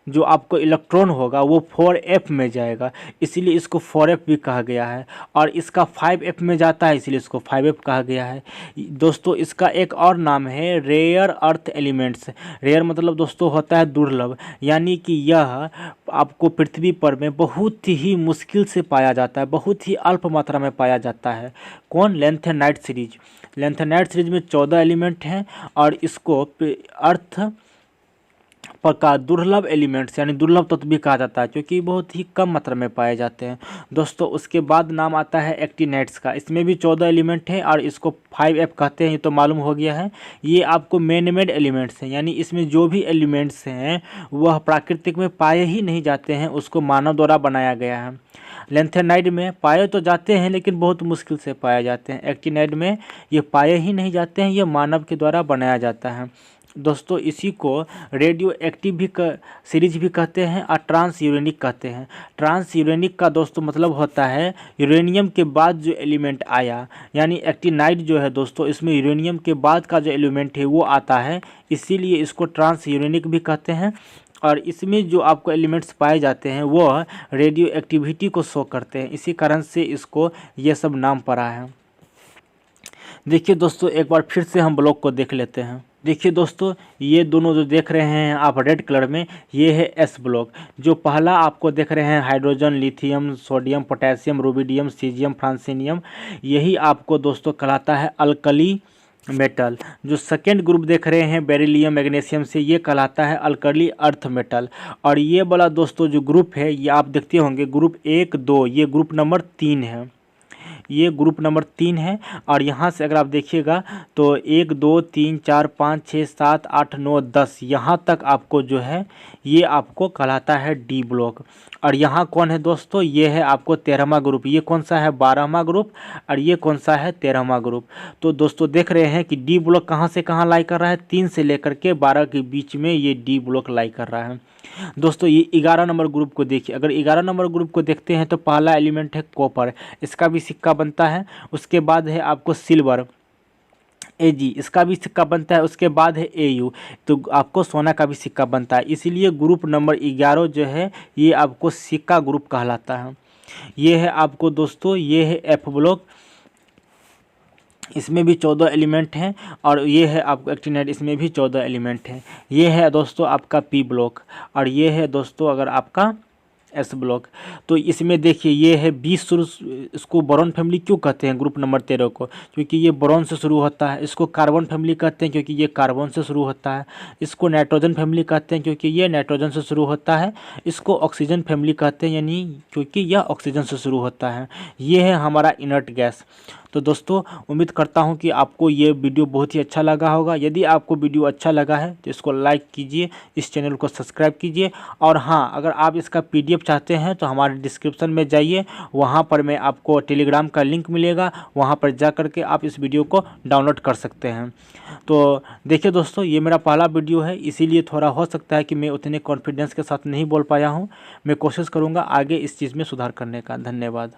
जो आपको इलेक्ट्रॉन होगा वो 4F में जाएगा, इसीलिए इसको 4F भी कहा गया है। और इसका 5F में जाता है, इसलिए इसको 5F कहा गया है। दोस्तों इसका एक और नाम है रेयर अर्थ एलिमेंट्स। रेयर मतलब दोस्तों होता है दुर्लभ, यानी कि यह आपको पृथ्वी पर में बहुत ही मुश्किल से पाया जाता है, बहुत ही अल्प मात्रा में पाया जाता है। कौन? Lanthanide series. लेंथेनाइट सीरीज में 14 एलिमेंट हैं और इसको अर्थ का दुर्लभ एलिमेंट्स यानी दुर्लभ तत्व भी कहा जाता है, क्योंकि बहुत ही कम मात्रा में पाए जाते हैं। दोस्तों उसके बाद नाम आता है एक्टिनाइट्स का। इसमें भी 14 एलिमेंट हैं और इसको 5F कहते हैं, ये तो मालूम हो गया है। ये आपको मैन मेड एलिमेंट्स हैं, यानी इसमें जो भी एलिमेंट्स हैं वह प्राकृतिक में पाए ही नहीं जाते हैं, उसको मानव द्वारा बनाया गया है। लेंथेनाइट में पाए तो जाते हैं लेकिन बहुत मुश्किल से पाए जाते हैं। एक्टिनाइट में ये पाए ही नहीं जाते हैं, ये मानव के द्वारा बनाया जाता है। दोस्तों इसी को रेडियो एक्टिव भी सीरीज भी कहते हैं और ट्रांस यूरेनिक कहते हैं। ट्रांस यूरेनिक का दोस्तों मतलब होता है यूरेनियम के बाद जो एलिमेंट आया, यानी एक्टिनाइट जो है दोस्तों इसमें यूरेनियम के बाद का जो एलिमेंट है वो आता है, इसीलिए इसको ट्रांस यूरेनिक भी कहते हैं। और इसमें जो आपको एलिमेंट्स पाए जाते हैं वो रेडियो एक्टिविटी को शो करते हैं, इसी कारण से इसको ये सब नाम पड़ा है। देखिए दोस्तों एक बार फिर से हम ब्लॉक को देख लेते हैं। देखिए दोस्तों ये दोनों जो देख रहे हैं आप रेड कलर में, ये है एस ब्लॉक। जो पहला आपको देख रहे हैं hydrogen, lithium, sodium, potassium, rubidium, caesium, francium, यही आपको दोस्तों कहलाता है अल्कली मेटल। जो सेकेंड ग्रुप देख रहे हैं बेरिलियम, मैग्नीशियम से, ये कहलाता है अल्कली अर्थ मेटल। और ये वाला दोस्तों जो ग्रुप है ये आप देखते होंगे ग्रुप 1, 2, ये ग्रुप नंबर 3 है, ये ग्रुप नंबर 3 है। और यहाँ से अगर आप देखिएगा तो 1, 2, 3, 4, 5, 6, 7, 8, 9, 10 यहाँ तक आपको जो है ये आपको कहलाता है डी ब्लॉक। और यहाँ कौन है दोस्तों? ये है आपको 13वां ग्रुप। ये कौन सा है? 12वां ग्रुप। और ये कौन सा है? 13वां ग्रुप। तो दोस्तों देख रहे हैं कि डी ब्लॉक कहाँ से कहाँ लाई कर रहा है? 3 से लेकर के 12 के बीच में ये डी ब्लॉक लाई कर रहा है। दोस्तों ये 11 नंबर ग्रुप को देखिए। अगर 11 नंबर ग्रुप को देखते हैं तो पहला एलिमेंट है कॉपर, इसका भी सिक्का बनता है। उसके बाद है आपको सिल्वर, Ag, इसका भी सिक्का बनता है। उसके बाद है Au, तो आपको सोना का भी सिक्का बनता है। इसीलिए ग्रुप नंबर 11 जो है ये आपको सिक्का ग्रुप कहलाता है। ये है आपको दोस्तों, ये है एफ ब्लॉक, इसमें भी 14 एलिमेंट हैं। और ये है आपको एक्टिनाइट, इसमें भी 14 एलिमेंट हैं। ये है दोस्तों आपका पी ब्लॉक। और ये है दोस्तों अगर आपका एस ब्लॉक। तो इसमें देखिए ये है 20 शुरू, इसको बोरॉन फैमिली क्यों कहते हैं ग्रुप नंबर 13 को? क्योंकि ये बोरॉन से शुरू होता है। इसको कार्बन फैमिली कहते हैं क्योंकि ये कार्बन से शुरू होता है। इसको नाइट्रोजन फैमिली कहते हैं क्योंकि ये नाइट्रोजन से शुरू होता है। इसको ऑक्सीजन फैमिली कहते हैं यानी क्योंकि यह ऑक्सीजन से शुरू होता है। ये है हमारा इनर्ट गैस। तो दोस्तों उम्मीद करता हूं कि आपको ये वीडियो बहुत ही अच्छा लगा होगा। यदि आपको वीडियो अच्छा लगा है तो इसको लाइक कीजिए, इस चैनल को सब्सक्राइब कीजिए। और हाँ, अगर आप इसका PDF चाहते हैं तो हमारे डिस्क्रिप्शन में जाइए, वहाँ पर मैं आपको टेलीग्राम का लिंक मिलेगा, वहाँ पर जा कर के आप इस वीडियो को डाउनलोड कर सकते हैं। तो देखिए दोस्तों ये मेरा पहला वीडियो है, इसीलिए थोड़ा हो सकता है कि मैं उतने कॉन्फिडेंस के साथ नहीं बोल पाया हूँ। मैं कोशिश करूँगा आगे इस चीज़ में सुधार करने का। धन्यवाद।